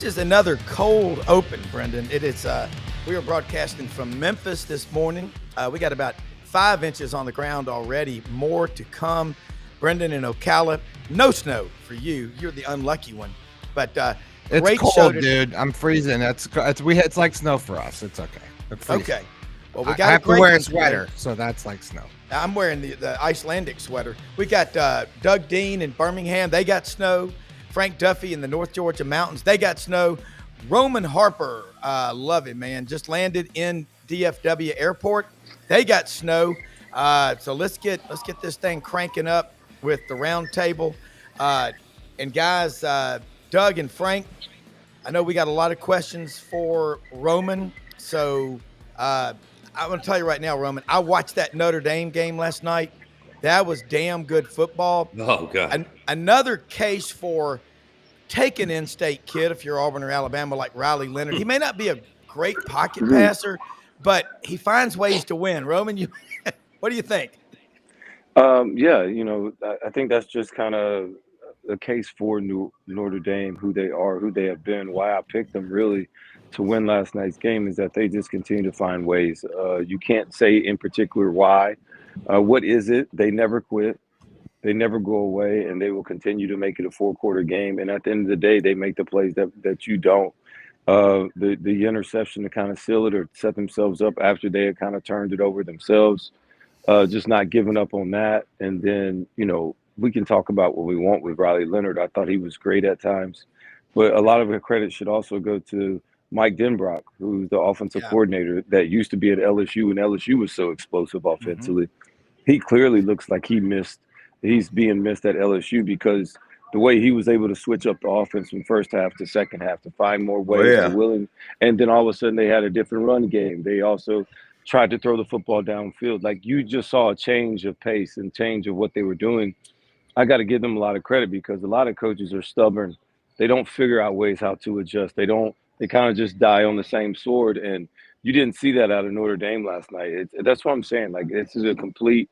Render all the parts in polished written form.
This is another cold open, Brendan. It is. We are broadcasting from Memphis this morning. We got about 5 inches on the ground already. More to come. Brendan in Ocala. No snow for you. You're the unlucky one. But it's great cold, show dude. I'm freezing. It's like snow for us. It's okay. Okay. Well, we I got have a great to wear a one sweater, today. so that's like snow. I'm wearing the Icelandic sweater. We got Doug Dean in Birmingham. They got snow. Frank Duffy in the North Georgia mountains. They got snow. Roman Harper, love him, man. Just landed in DFW Airport. They got snow. So let's get this thing cranking up with the round table. And guys, Doug and Frank, I know we got a lot of questions for Roman. So I'm going to tell you right now, Roman, I watched that Notre Dame game last night. That was damn good football. Oh, God. Another case for take an in-state kid if you're Auburn or Alabama like Riley Leonard. He may not be a great pocket passer, but he finds ways to win. Roman, what do you think? Yeah, I think that's just kind of a case for Notre Dame, who they are, who they have been. Why I picked them really to win last night's game is that they just continue to find ways. You can't say in particular why. What is it? They never quit. They never go away, and they will continue to make it a four-quarter game. And at the end of the day, they make the plays that you don't. The interception to kind of seal it or set themselves up after they had kind of turned it over themselves. Just not giving up on that. And then, we can talk about what we want with Riley Leonard. I thought he was great at times. But a lot of the credit should also go to Mike Denbrock, who's the offensive coordinator that used to be at LSU, and LSU was so explosive offensively. He clearly looks like he's being missed at LSU because the way he was able to switch up the offense from first half to second half to find more ways to willing. And then all of a sudden they had a different run game. They also tried to throw the football downfield. Like, you just saw a change of pace and change of what they were doing. I got to give them a lot of credit because a lot of coaches are stubborn. They don't figure out ways how to adjust. They kind of just die on the same sword. And you didn't see that out of Notre Dame last night. That's what I'm saying. Like, this is a complete,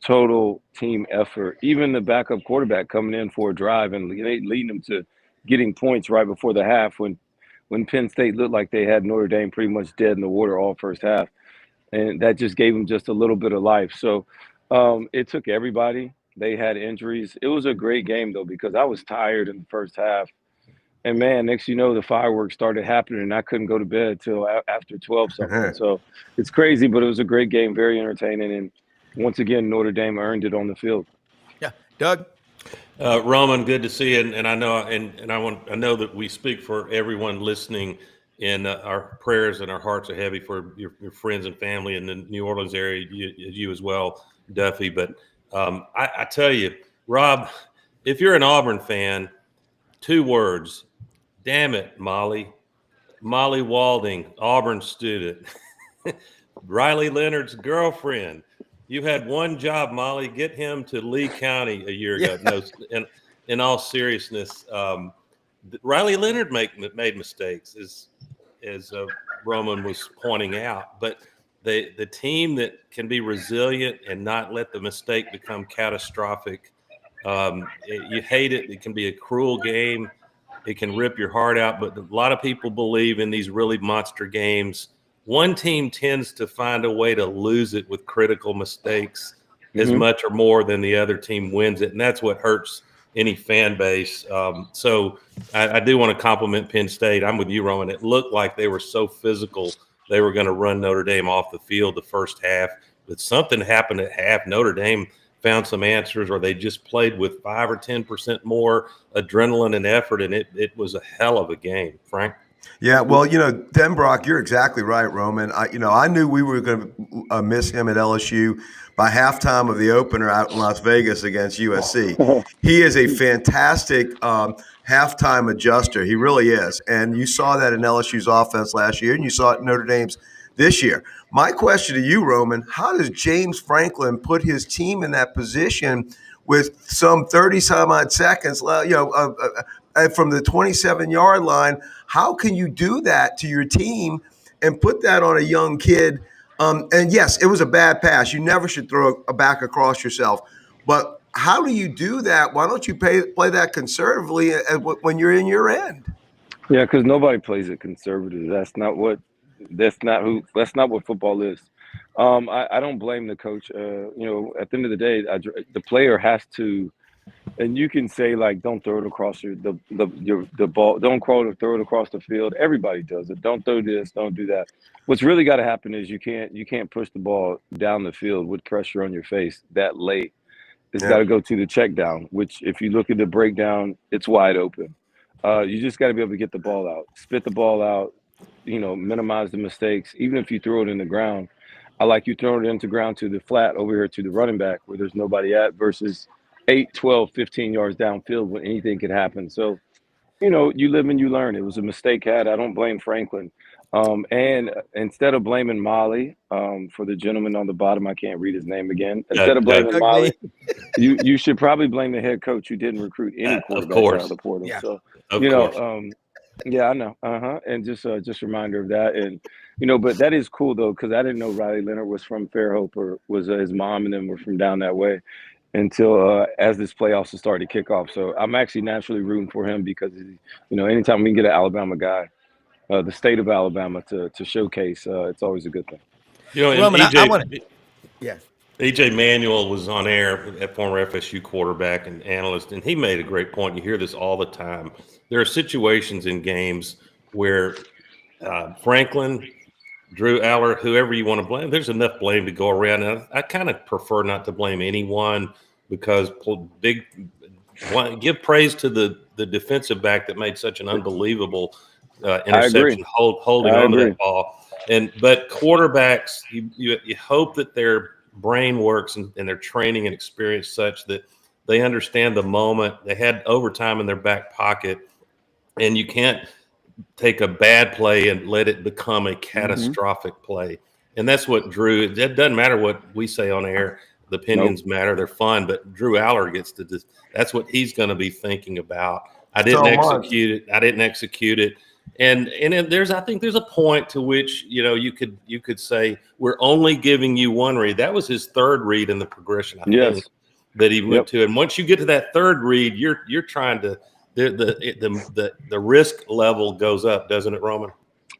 total team effort. Even the backup quarterback coming in for a drive and leading them to getting points right before the half when Penn State looked like they had Notre Dame pretty much dead in the water all first half. And that just gave them just a little bit of life. So it took everybody. They had injuries. It was a great game, though, because I was tired in the first half. And, man, next you know, the fireworks started happening, and I couldn't go to bed till after 12-something. So it's crazy, but it was a great game, very entertaining. And once again, Notre Dame earned it on the field. Yeah. Doug? Roman, good to see you. And I know I know that we speak for everyone listening, and our prayers and our hearts are heavy for your friends and family in the New Orleans area, you as well, Duffy. But I tell you, Rob, if you're an Auburn fan, 2 words: damn it, Molly. Molly Walding, Auburn student, Riley Leonard's girlfriend. You had one job, Molly. Get him to Lee County a year ago. No, in all seriousness, Riley Leonard made mistakes, as Roman was pointing out. But the team that can be resilient and not let the mistake become catastrophic, you hate it. It can be a cruel game. It can rip your heart out. But a lot of people believe in these really monster games. One team tends to find a way to lose it with critical mistakes as much or more than the other team wins it. And that's what hurts any fan base. So I do want to compliment Penn State. I'm with you, Roman. It looked like they were so physical they were going to run Notre Dame off the field the first half. But something happened at half. Notre Dame found some answers, or they just played with 5 or 10% more adrenaline and effort, and it was a hell of a game. Frank? Yeah, well, Denbrock, you're exactly right, Roman. I knew we were going to miss him at LSU by halftime of the opener out in Las Vegas against USC. He is a fantastic halftime adjuster. He really is. And you saw that in LSU's offense last year, and you saw it in Notre Dame's this year. My question to you, Roman, how does James Franklin put his team in that position with some 30-some-odd seconds, from the 27-yard line? How can you do that to your team and put that on a young kid? And yes, it was a bad pass. You never should throw a back across yourself. But how do you do that? Why don't you play that conservatively when you're in your end? Yeah, because nobody plays it conservative. That's not what football is. I don't blame the coach. At the end of the day, the player has to. And you can say like, don't throw it across the ball. Don't throw it across the field. Everybody does it. Don't throw this. Don't do that. What's really got to happen is you can't push the ball down the field with pressure on your face that late. It's got Yeah. to go to the check down, which if you look at the breakdown, it's wide open. You just got to be able to get the ball out, spit the ball out, minimize the mistakes. Even if you throw it in the ground, I like you throwing it into ground to the flat over here to the running back where there's nobody at versus 8, 12, 15 yards downfield when anything could happen. So, you live and you learn. It was a mistake had. I don't blame Franklin. And instead of blaming Molly, for the gentleman on the bottom, I can't read his name again. Instead of Doug, blaming Doug Dean. Molly, you should probably blame the head coach who didn't recruit any of quarterbacks out of course, the portal. Yeah. So, of you know, course. yeah, I know. And just a reminder of that. And but that is cool though, because I didn't know Riley Leonard was from Fairhope or was his mom and them were from down that way until as this playoffs has started to kick off. So I'm actually naturally rooting for him because anytime we can get an Alabama guy, the state of Alabama to showcase, it's always a good thing. And Roman, I want to. Yeah. EJ Manuel was on air, a former FSU quarterback and analyst, and he made a great point. You hear this all the time. There are situations in games where Franklin, Drew Aller, whoever you want to blame, there's enough blame to go around. And I kind of prefer not to blame anyone because give praise to the defensive back that made such an unbelievable I agree. interception holding I on to agree. that ball. But quarterbacks, you hope that their brain works and their training and experience such that they understand the moment. They had overtime in their back pocket, and you can't take a bad play and let it become a catastrophic play. And that's what Drew. It doesn't matter what we say on air. The opinions matter. They're fun, but Drew Aller gets to. That's what he's going to be thinking about. I didn't execute it. And I think there's a point to which you could say we're only giving you one read. That was his third read in the progression, I think, that he went to. And once you get to that third read, you're trying to the risk level goes up, doesn't it, Roman?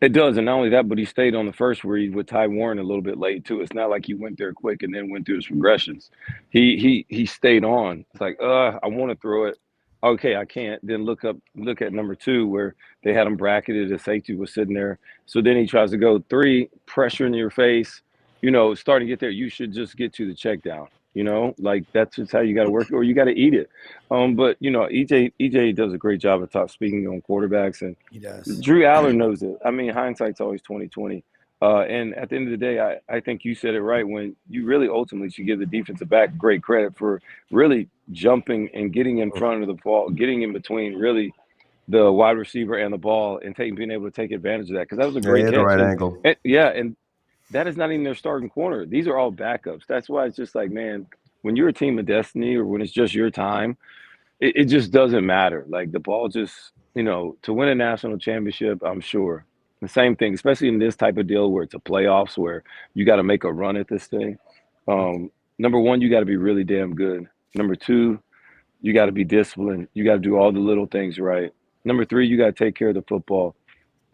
It does, and not only that, but he stayed on the first read with Ty Warren a little bit late too. It's not like he went there quick and then went through his progressions. He stayed on. It's like, I want to throw it. Okay, I can't. Then look at number 2 where they had him bracketed. The safety was sitting there. So then he tries to go 3, pressure in your face. Starting to get there. You should just get to the check down. Like that's just how you got to work, or you got to eat it. But EJ does a great job of speaking on quarterbacks, and He does. Drew Aller knows it. I mean, hindsight's always 20/20. And at the end of the day, I think you said it right when you really ultimately should give the defensive back great credit for really jumping and getting in front of the ball, getting in between really the wide receiver and the ball, and being able to take advantage of that because that was a Yeah, he great had the catch. right angle. And that is not even their starting corner. These are all backups. That's why it's just like, man, when you're a team of destiny or when it's just your time, it just doesn't matter. Like the ball just, to win a national championship, I'm sure. The same thing, especially in this type of deal where it's a playoffs where you got to make a run at this thing. Number 1, you got to be really damn good. Number 2, you got to be disciplined. You got to do all the little things right. Number 3, you got to take care of the football.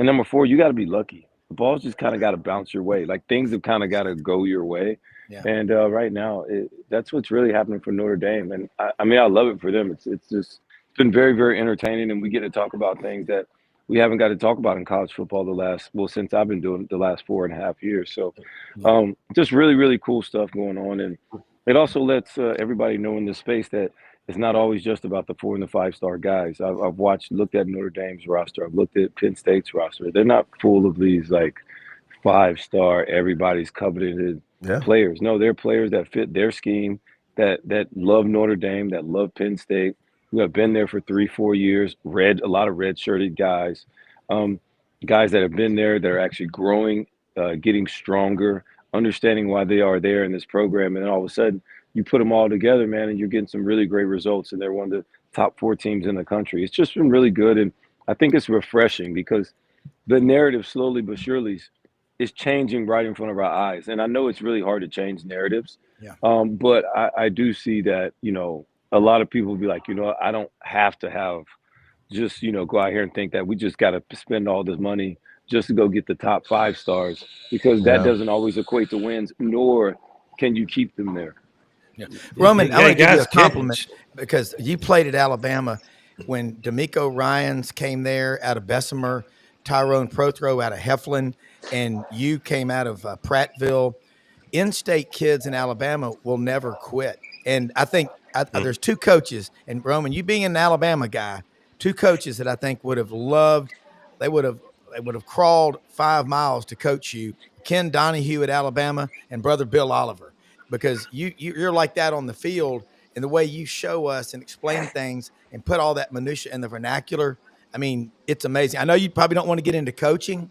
And number 4, you got to be lucky. The ball's just kind of got to bounce your way. Like things have kind of got to go your way. Yeah. And right now, that's what's really happening for Notre Dame. And I mean, I love it for them. It's been very, very entertaining. And we get to talk about things that we haven't got to talk about in college football since I've been doing it the last 4.5 years. So just really, really cool stuff going on. And it also lets everybody know in this space that it's not always just about the 4 and the 5-star guys. I've looked at Notre Dame's roster. I've looked at Penn State's roster. They're not full of these like 5-star, everybody's coveted players. No, they're players that fit their scheme, that love Notre Dame, that love Penn State, who have been there for 3-4 years, a lot of red-shirted guys, guys that have been there, that are actually growing, getting stronger, understanding why they are there in this program. And then all of a sudden, you put them all together, man, and you're getting some really great results. And they're one of the top 4 teams in the country. It's just been really good. And I think it's refreshing because the narrative slowly but surely is changing right in front of our eyes. And I know it's really hard to change narratives. Yeah. But I do see that, a lot of people will be like, I don't have to have just, go out here and think that we just got to spend all this money just to go get the top 5 stars, because that Yeah. doesn't always equate to wins, nor can you keep them there. Yeah. Roman, I want to give you a Guys, compliment because you played at Alabama when D'Amico Ryans came there out of Bessemer, Tyrone Prothro out of Heflin, and you came out of Prattville. In-state kids in Alabama will never quit. And I think there's two coaches, and Roman, you being an Alabama guy, two coaches that I think would have loved. They would have crawled 5 miles to coach you. Ken Donahue at Alabama and brother Bill Oliver, because you're like that on the field, and the way you show us and explain things and put all that minutia in the vernacular. I mean, it's amazing. I know you probably don't want to get into coaching,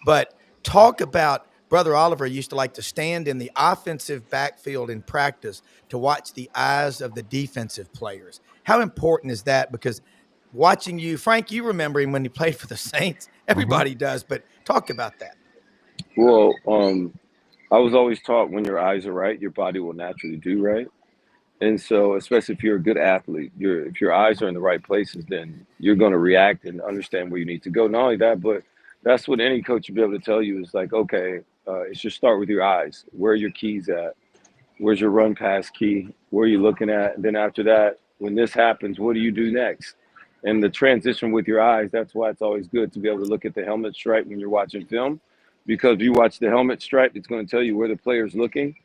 but talk about Brother Oliver used to like to stand in the offensive backfield in practice to watch the eyes of the defensive players. How important is that? Because watching you, Frank, you remember him when he played for the Saints. Everybody does, but talk about that. Well, I was always taught when your eyes are right, your body will naturally do right. And so, especially if you're a good athlete, if your eyes are in the right places, then you're going to react and understand where you need to go. Not only that, but that's what any coach will be able to tell you is like, okay, it should start with your eyes. Where are your keys at? Where's your run pass key? Where are you looking at? And then after that, when this happens, what do you do next? And the transition with your eyes, that's why it's always good to be able to look at the helmet stripe when you're watching film, because if you watch the helmet stripe, it's going to tell you where the player's looking.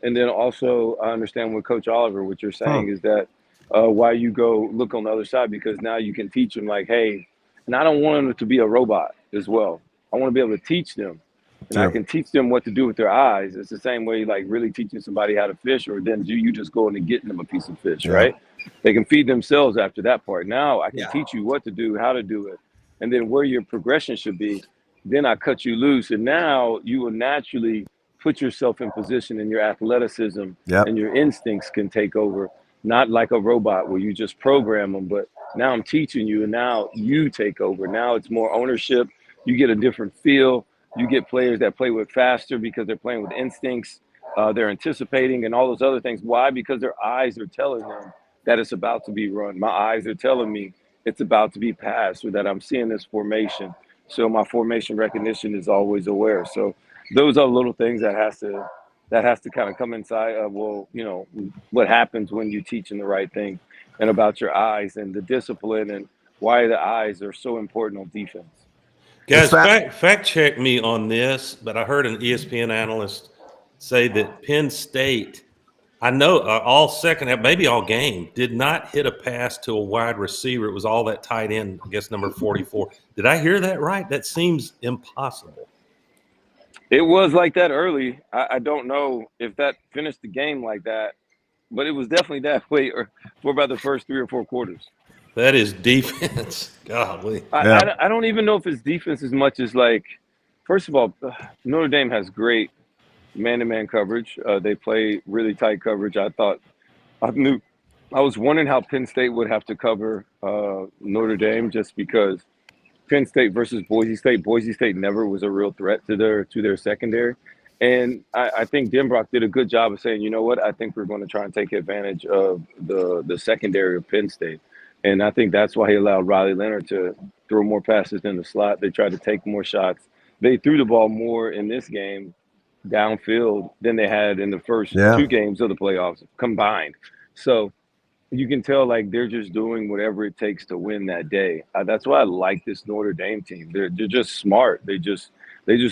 And then also, I understand with Coach Oliver, what you're saying is that why you go look on the other side, because now you can teach them like, hey, and I don't want them to be a robot as well. I want to be able to teach them, and I can teach them what to do with their eyes. It's the same way like really teaching somebody how to fish, or then you just going and getting them a piece of fish, right? They can feed themselves after that part. Now I can teach you what to do, how to do it, and then where your progression should be. Then I cut you loose, and now you will naturally put yourself in position, and your athleticism and your instincts can take over, not like a robot where you just program them, but now I'm teaching you, and now you take over. Now it's more ownership. You get a different feel. You get players that play with faster because they're playing with instincts. They're anticipating and all those other things. Why? Because their eyes are telling them that it's about to be run. My eyes are telling me it's about to be passed, or that I'm seeing this formation. So my formation recognition is always aware. So those are little things that has to kind of come inside of, well, what happens when you teaching the right thing, and about your eyes and the discipline, and why the eyes are so important on defense. Guys, fact check me on this, but I heard an ESPN analyst say that Penn State, I know all second half, maybe all game, did not hit a pass to a wide receiver. It was all that tight end, I guess number 44. Did I hear that right? That seems impossible. It was like that early. I don't know if that finished the game like that, but it was definitely that way for about the first 3 or 4 quarters. That is defense. Golly. I don't even know if it's defense as much as, like, first of all, Notre Dame has great man-to-man coverage. They play really tight coverage. I was wondering how Penn State would have to cover Notre Dame, just because Penn State versus Boise State never was a real threat to their secondary. And I think Denbrock did a good job of saying, you know what, I think we're going to try and take advantage of the secondary of Penn State. And I think that's why he allowed Riley Leonard to throw more passes in the slot. They tried to take more shots. They threw the ball more in this game downfield than they had in the first 2 games of the playoffs combined. So you can tell, like, they're just doing whatever it takes to win that day. That's why I like this Notre Dame team. They're just smart. They just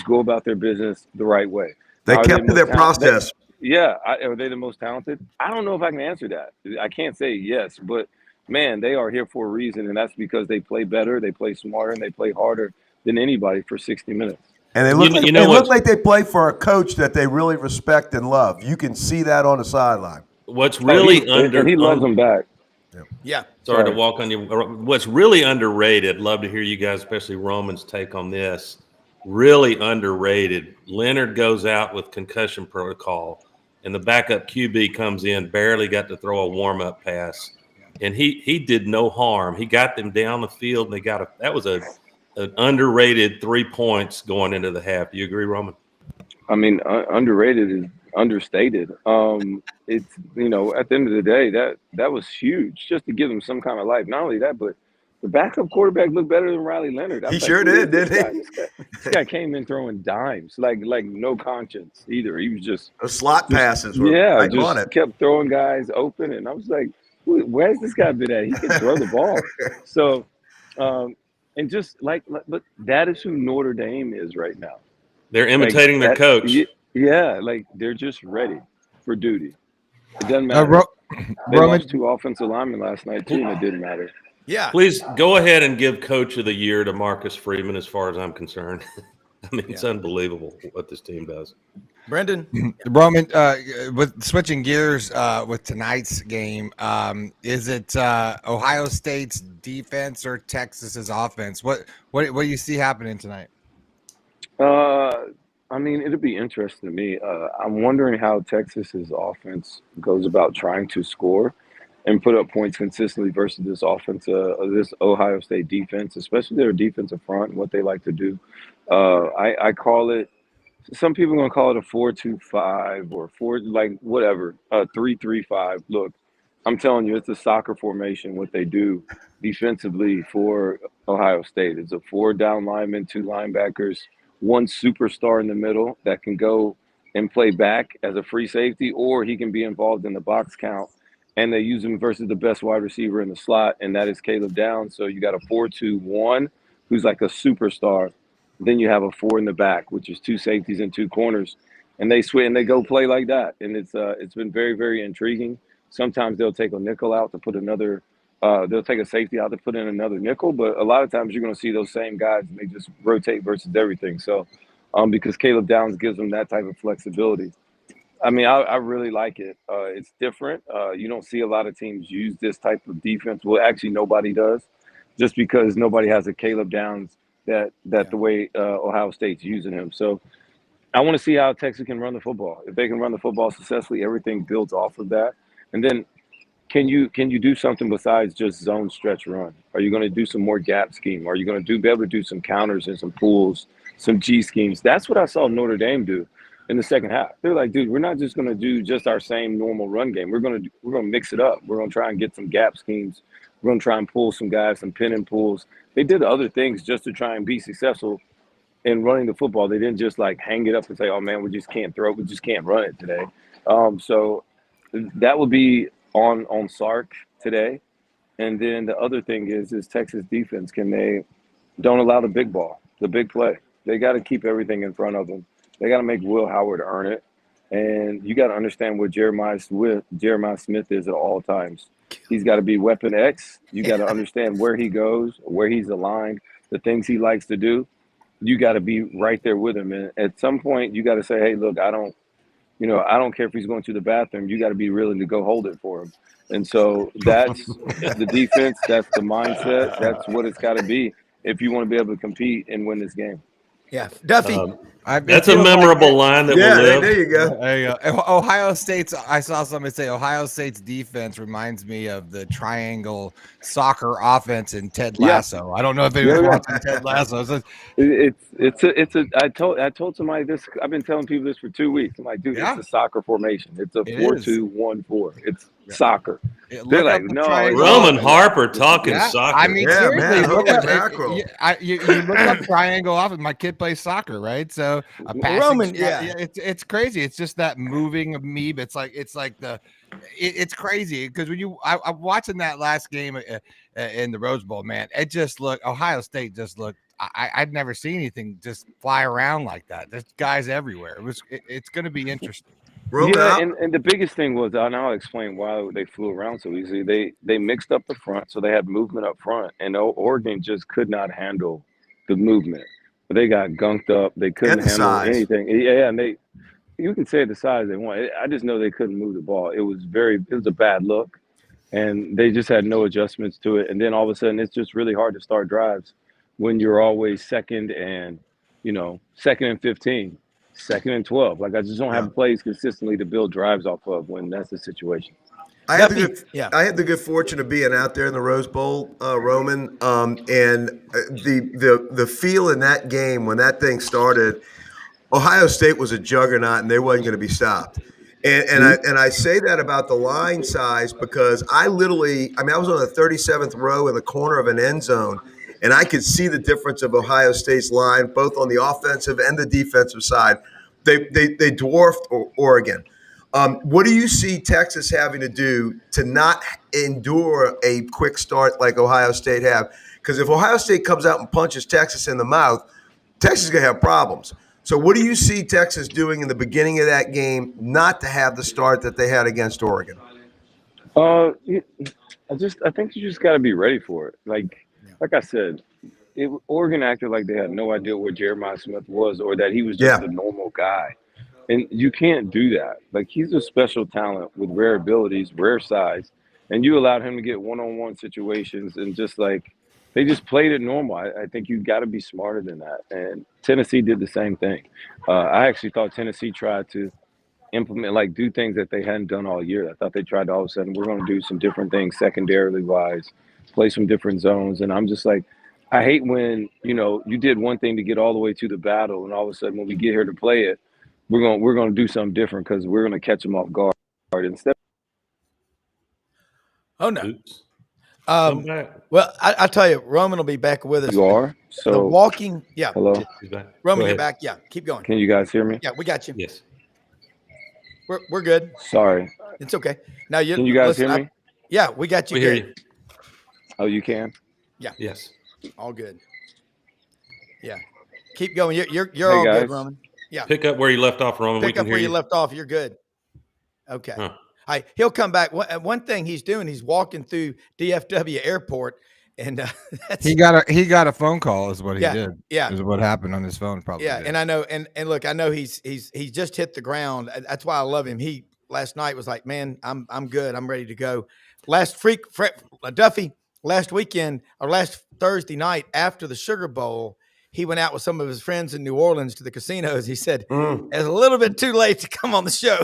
go about their business the right way. They kept to their process. Are they the most talented? I don't know if I can answer that. I can't say yes, but man, they are here for a reason, and that's because they play better, they play smarter, and they play harder than anybody for 60 minutes. And they look like they play for a coach that they really respect and love. You can see that on the sideline. What's really and he loves them back. Yeah. Sorry to walk on you. What's really underrated, love to hear you guys, especially Roman's take on this. Really underrated. Leonard goes out with concussion protocol, and the backup QB comes in, barely got to throw a warm-up pass. And he did no harm. He got them down the field, and that was an underrated 3 points going into the half. Do you agree, Roman? I mean, underrated is understated. It's, at the end of the day, that was huge, just to give them some kind of life. Not only that, but The backup quarterback looked better than Riley Leonard. I He was like, sure who is did, this didn't guy? he? This guy came in throwing dimes, like no conscience either. He was just Those slot passes were yeah, right on just it. kept throwing guys open, and I was like, where's this guy been at? He can throw the ball. So, and just but that is who Notre Dame is right now. They're Like imitating their that, coach. yeah, like they're just ready for duty. It doesn't Uh, matter. Ro- They Roman, lost 2 offensive linemen last night too, and it didn't matter. Yeah. Please go ahead and give Coach of the Year to Marcus Freeman, as far as I'm concerned. I mean, it's unbelievable what this team does. Brendan. Roman, with switching gears with tonight's game, is it Ohio State's defense or Texas's offense? What do you see happening tonight? I mean, it'll be interesting to me. I'm wondering how Texas's offense goes about trying to score and put up points consistently versus this Ohio State defense, especially their defensive front and what they like to do. I call it. Some people are gonna call it a 4-2-5 or four, like whatever, 3-3-5. Look, I'm telling you, it's a soccer formation. What they do defensively for Ohio State is a 4 down linemen, 2 linebackers, one superstar in the middle that can go and play back as a free safety, or he can be involved in the box count. And they use him versus the best wide receiver in the slot, and that is Caleb Downs. So you got a 4-2-1, who's like a superstar. Then you have a 4 in the back, which is 2 safeties and 2 corners, and they switch and they go play like that. And it's been very, very intriguing. Sometimes they'll take a nickel out to put another. They'll take a safety out to put in another nickel, but a lot of times you're going to see those same guys and they just rotate versus everything. So, because Caleb Downs gives them that type of flexibility. I mean, I really like it. It's different. You don't see a lot of teams use this type of defense. Well, actually, nobody does, just because nobody has a Caleb Downs the way Ohio State's using him. So I want to see how Texas can run the football. If they can run the football successfully, everything builds off of that. And then can you do something besides just zone stretch run? Are you going to do some more gap scheme? Are you going to be able to do some counters and some pulls, some G schemes? That's what I saw Notre Dame do in the second half. They're like, dude, we're not just going to do just our same normal run game. We're going to mix it up. We're going to try and get some gap schemes. We're going to try and pull some guys, some pin and pulls. They did other things just to try and be successful in running the football. They didn't just like hang it up and say, oh man, we just can't throw it. We just can't run it today. So that would be on Sark today. And then the other thing is Texas defense, can they don't allow the big ball, the big play. They got to keep everything in front of them. They got to make Will Howard earn it. And you got to understand what Jeremiah Smith is at all times. He's got to be weapon X. You got to understand where he goes, where he's aligned, the things he likes to do. You got to be right there with him. And at some point, you got to say, hey, look, I don't care if he's going to the bathroom. You got to be willing to go hold it for him. And so that's the defense. That's the mindset. That's what it's got to be if you want to be able to compete and win this game. Yeah. Duffy. That's a memorable line that will live. There you go. There you go. Ohio State's. I saw somebody say Ohio State's defense reminds me of the triangle soccer offense in Ted Lasso. I don't know if anyone's watching Ted Lasso. I told somebody this. I've been telling people this for 2 weeks. I'm like, dude, it's a soccer formation. It's a 4-2-1-4. It's soccer. They're like, no, Roman Harper talking soccer. I mean, seriously, man, look holy up, mackerel. you look up triangle often. My kid plays soccer, right? So a passing Roman, it's crazy. It's just that moving amoeba. It's crazy because when I'm watching that last game in the Rose Bowl, man, it just looked. Ohio State just looked. I'd never seen anything just fly around like that. There's guys everywhere. It's going to be interesting. Roman, and the biggest thing was, and I'll explain why they flew around so easily. They mixed up the front, so they had movement up front, and Oregon just could not handle the movement. They got gunked up. They couldn't handle anything. Yeah, and you can say the size they want. I just know they couldn't move the ball. It was a bad look, and they just had no adjustments to it. And then all of a sudden, it's just really hard to start drives when you're always second and 15. 2nd and 12. Like I just don't have plays consistently to build drives off of when that's the situation. I had the good fortune of being out there in the Rose Bowl, Roman, and the feel in that game when that thing started, Ohio State was a juggernaut and they wasn't going to be stopped. And I say that about the line size because I was on the 37th row in the corner of an end zone, and I could see the difference of Ohio State's line, both on the offensive and the defensive side. They dwarfed Oregon. What do you see Texas having to do to not endure a quick start like Ohio State have? Because if Ohio State comes out and punches Texas in the mouth, Texas is going to have problems. So what do you see Texas doing in the beginning of that game not to have the start that they had against Oregon? I think you just got to be ready for it. Like I said, Oregon acted like they had no idea what Jeremiah Smith was or that he was just a normal guy. And you can't do that. Like, he's a special talent with rare abilities, rare size, and you allowed him to get one-on-one situations and they just played it normal. I think you got to be smarter than that. And Tennessee did the same thing. I actually thought Tennessee tried to implement, do things that they hadn't done all year. I thought they tried to all of a sudden, we're going to do some different things secondarily wise, play some different zones. And I'm just like, I hate when, you did one thing to get all the way to the battle, and all of a sudden when we get here to play it, we're going to do something different because we're going to catch them off guard instead. Oh no. Well, I tell you, Roman will be back with us. You are? So the walking, yeah. Hello? Roman, you're back. Yeah, keep going. Can you guys hear me? Yeah, we got you. Yes. We're good. Sorry. It's okay. Now Can you guys hear me? Yeah, we got you. We hear you. Oh, you can? Yeah. Yes. All good. Yeah. Keep going. You're all guys. good, Roman. Yeah. Pick up where you left off, Roman. Pick up where you left off. You're good. Okay. Huh. All right. He'll come back. One thing he's doing, he's walking through DFW Airport, and he got a phone call is what he did. Yeah. Is what happened on his phone probably. Yeah. And I know, and look, I know he's just hit the ground. That's why I love him. He last night was like, man, I'm good. I'm ready to go. Duffy last weekend or last Thursday night after the Sugar Bowl, he went out with some of his friends in New Orleans to the casinos. He said, it's a little bit too late to come on the show.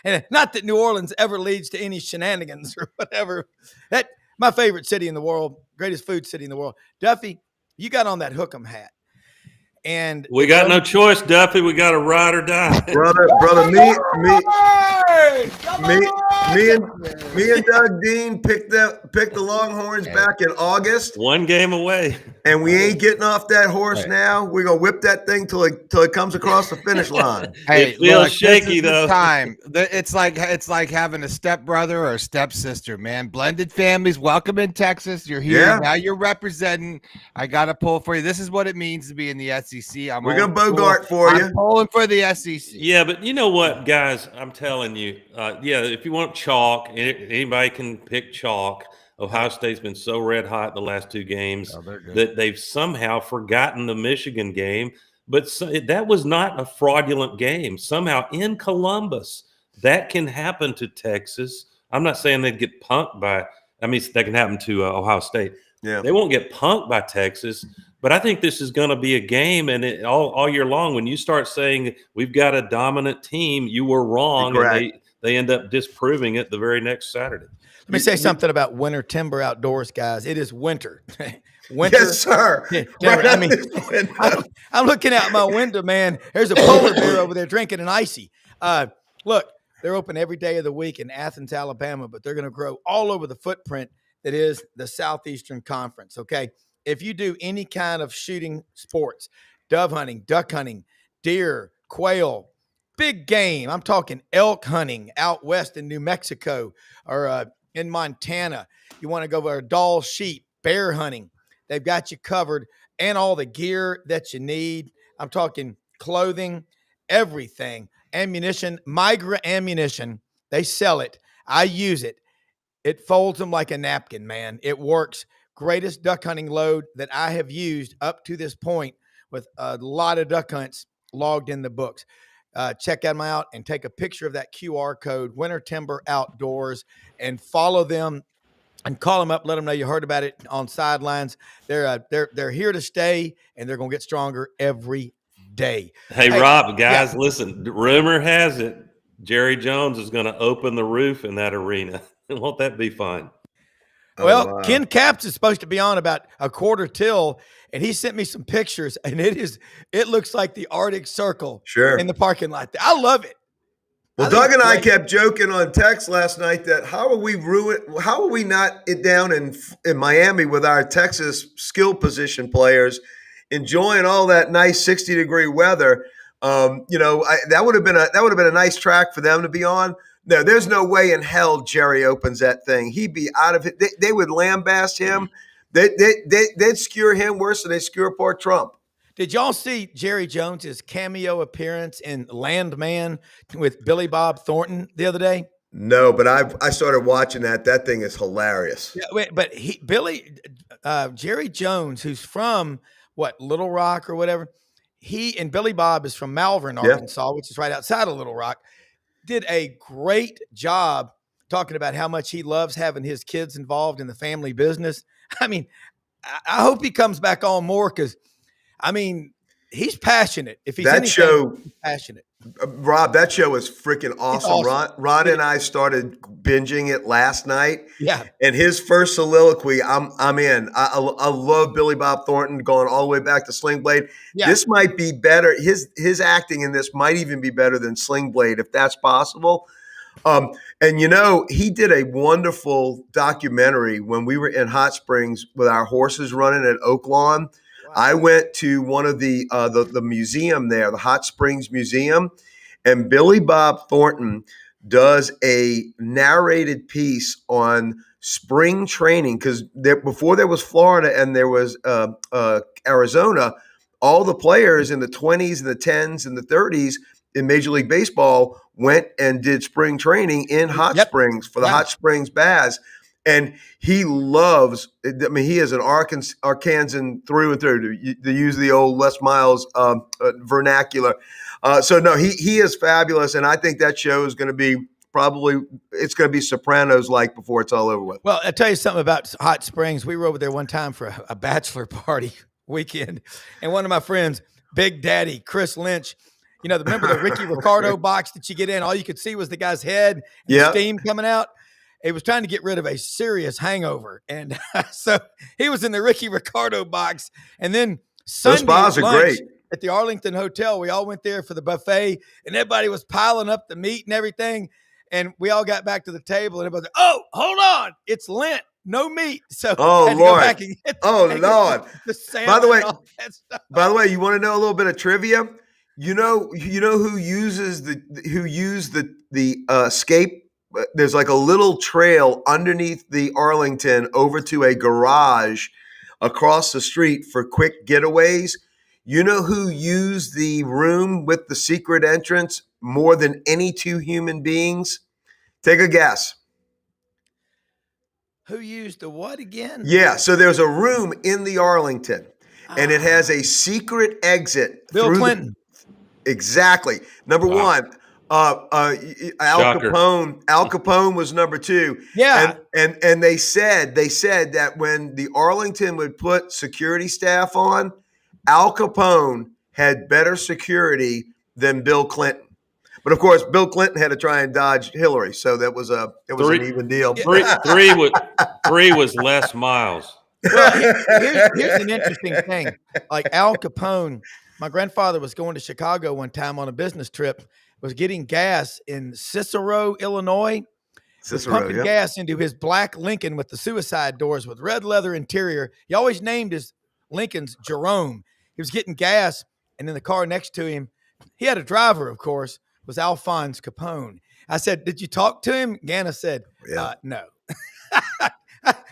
And not that New Orleans ever leads to any shenanigans or whatever. That my favorite city in the world, greatest food city in the world. Duffy, you got on that hook'em hat. And we got no choice, Duffy. We got to ride or die. Brother, me and Doug Dean picked the Longhorns back in August. One game away. And we ain't getting off that horse now. We're gonna whip that thing till it comes across the finish line. Hey, it feels shaky though. It's like having a stepbrother or a stepsister, man. Blended families. Welcome in Texas. You're here. Yeah. Now you're representing. I gotta pull for you. This is what it means to be in the SEC. We're gonna Bogart for you. I'm pulling for the SEC. Yeah, but you know what, guys? I'm telling you, if you want chalk, anybody can pick chalk. Ohio State's been so red hot the last two games that they've somehow forgotten the Michigan game. But that was not a fraudulent game. Somehow in Columbus, that can happen to Texas. I'm not saying they'd get punked that can happen to Ohio State. Yeah, they won't get punked by Texas. But I think this is going to be a game, and all year long, when you start saying we've got a dominant team, you were wrong, and they end up disproving it the very next Saturday. Let me say something about winter timber outdoors, guys. It is winter. Winter. Yes, sir. Right, I mean, I'm looking out my window, man. There's a polar bear over there drinking an icy. Look, they're open every day of the week in Athens, Alabama, but they're going to grow all over the footprint that is the Southeastern Conference, okay? If you do any kind of shooting sports, dove hunting, duck hunting, deer, quail, big game, I'm talking elk hunting out west in New Mexico or in Montana, you want to go for a Dall sheep, bear hunting, they've got you covered, and all the gear that you need. I'm talking clothing, everything, ammunition, Migra ammunition. They sell it. I use it. It folds them like a napkin, man. It works. Greatest duck hunting load that I have used up to this point with a lot of duck hunts logged in the books. Check them out and take a picture of that QR code, Winter Timber Outdoors, and follow them and call them up. Let them know you heard about it on Sidelines. They're here to stay, and they're going to get stronger every day. Hey, Rob, guys, listen, rumor has it Jerry Jones is going to open the roof in that arena. Won't that be fun? Well, Ken Capps is supposed to be on about a quarter till, and he sent me some pictures, and it looks like the Arctic Circle in the parking lot. I love it. Well, think Doug and I great. kept joking on text last night that how are we not down in Miami with our Texas skill position players enjoying all that nice 60-degree weather? That would have been a nice track for them to be on. No, there's no way in hell Jerry opens that thing. He'd be out of it. They would lambaste him. They'd skewer him worse than they skewer poor Trump. Did y'all see Jerry Jones's cameo appearance in Landman with Billy Bob Thornton the other day? No, but I started watching that. That thing is hilarious. Yeah, but Jerry Jones, who's from Little Rock or whatever, he and Billy Bob is from Malvern, Arkansas, which is right outside of Little Rock. Did a great job talking about how much he loves having his kids involved in the family business. I mean, I hope he comes back on more because, I mean, he's passionate. If he's he's passionate. Rob, that show is freaking awesome. Ron and I started binging it last night. Yeah. And his first soliloquy, I'm in. I love Billy Bob Thornton going all the way back to Sling Blade. Yeah. This might be better. His acting in this might even be better than Sling Blade, if that's possible. And he did a wonderful documentary when we were in Hot Springs with our horses running at Oak Lawn. Wow. I went to one of the museum there, the Hot Springs Museum, and Billy Bob Thornton does a narrated piece on spring training because before there was Florida and there was Arizona, all the players in the 20s and the 10s and the 30s in Major League Baseball went and did spring training in Hot Springs for the Hot Springs Baths. And he loves, he is an Arkansan through and through, to use the old Les Miles vernacular. So, no, he is fabulous. And I think that show is going to be it's going to be Sopranos-like before it's all over with. Well, I'll tell you something about Hot Springs. We were over there one time for a bachelor party weekend. And one of my friends, Big Daddy, Chris Lynch, remember the Ricky Ricardo box that you get in? All you could see was the guy's head and the steam coming out. He was trying to get rid of a serious hangover. And so he was in the Ricky Ricardo box. And then Sunday those bars are great. At the Arlington Hotel, we all went there for the buffet, and everybody was piling up the meat and everything. And we all got back to the table, and everybody said, "Oh, hold on. It's Lent. No meat." So Lord. Lord. By the way, you want to know a little bit of trivia? You know who used the escape? There's like a little trail underneath the Arlington over to a garage across the street for quick getaways. You know who used the room with the secret entrance more than any two human beings? Take a guess. Who used the what again? Yeah, so there's a room in the Arlington, and it has a secret exit. Bill Clinton. Exactly. Number one. Al Capone was number two. Yeah. And they said that when the Arlington would put security staff on, Al Capone had better security than Bill Clinton. But of course, Bill Clinton had to try and dodge Hillary, so it was an even deal. Three was Les Miles. Well, here's an interesting thing. Like Al Capone, my grandfather was going to Chicago one time on a business trip. Was getting gas in Cicero, Illinois. Was pumping gas into his black Lincoln with the suicide doors with red leather interior. He always named his Lincolns Jerome. He was getting gas, and in the car next to him, he had a driver, of course, was Alphonse Capone. I said, "Did you talk to him?" Ganna said, "No."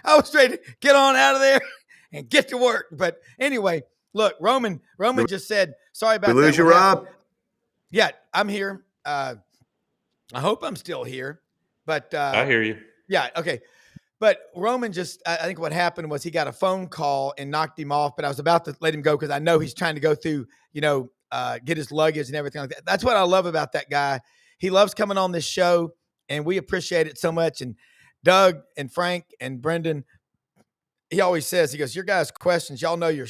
I was ready to get on out of there and get to work. But anyway, look, Roman just said, "Sorry about that." We lose you, Rob? Yeah, I'm here. I hope I'm still here, but I hear you. Yeah, okay. But Roman I think what happened was he got a phone call and knocked him off, but I was about to let him go because I know he's trying to go through, get his luggage and everything like that. That's what I love about that guy. He loves coming on this show, and we appreciate it so much. And Doug and Frank and Brendan, he always says, he goes, "Your guys' questions, y'all know your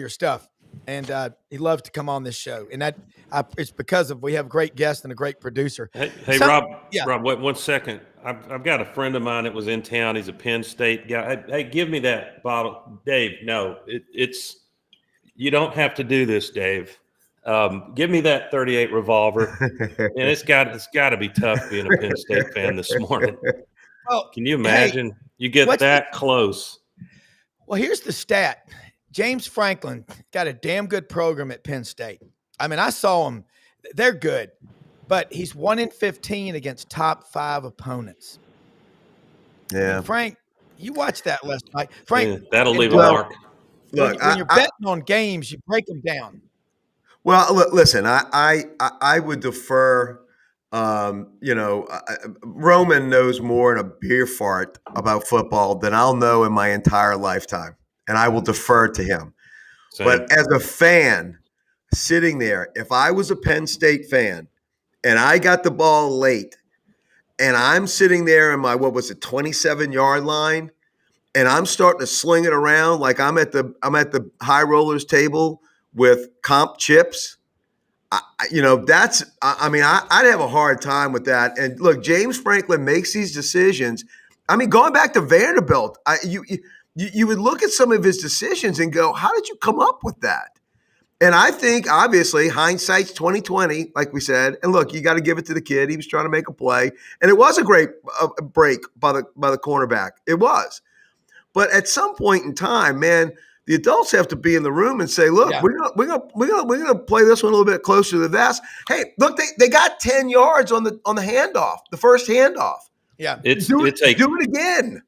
stuff." And he loves to come on this show, and it's because we have great guests and a great producer. Hey, Rob. Yeah. Rob, wait 1 second. I've got a friend of mine that was in town. He's a Penn State guy. Hey, give me that bottle, Dave. No, it's you don't have to do this, Dave. Give me that 38 revolver. And it's got to be tough being a Penn State fan this morning. Well, Can you hey, imagine? You get what's that close. well, here's the stat. James Franklin got a damn good program at Penn State. I mean, I saw him. They're good, but he's 1-15 against top 5 opponents. I Yeah. mean, Frank, you watched that last night. Frank, Yeah, that'll leave a well, mark. Look, when you're betting on games, you break them down. Well, listen, I would defer. Roman knows more in a beer fart about football than I'll know in my entire lifetime, and I will defer to him. Same. But as a fan, sitting there, if I was a Penn State fan and I got the ball late, and I'm sitting there in my 27-yard line, and I'm starting to sling it around like I'm at the high rollers table with comp chips. I'd have a hard time with that. And look, James Franklin makes these decisions. I mean, going back to Vanderbilt, you would look at some of his decisions and go, how did you come up with that? And I think, obviously, hindsight's 2020, like we said. And look, you got to give it to the kid. He was trying to make a play, and it was a great break by the cornerback. It was. But at some point in time, man, the adults have to be in the room and say, "Look, Yeah. we're gonna play this one a little bit closer to the vest." Hey, look, they got 10 yards on the handoff, the first handoff. Yeah, Do it again.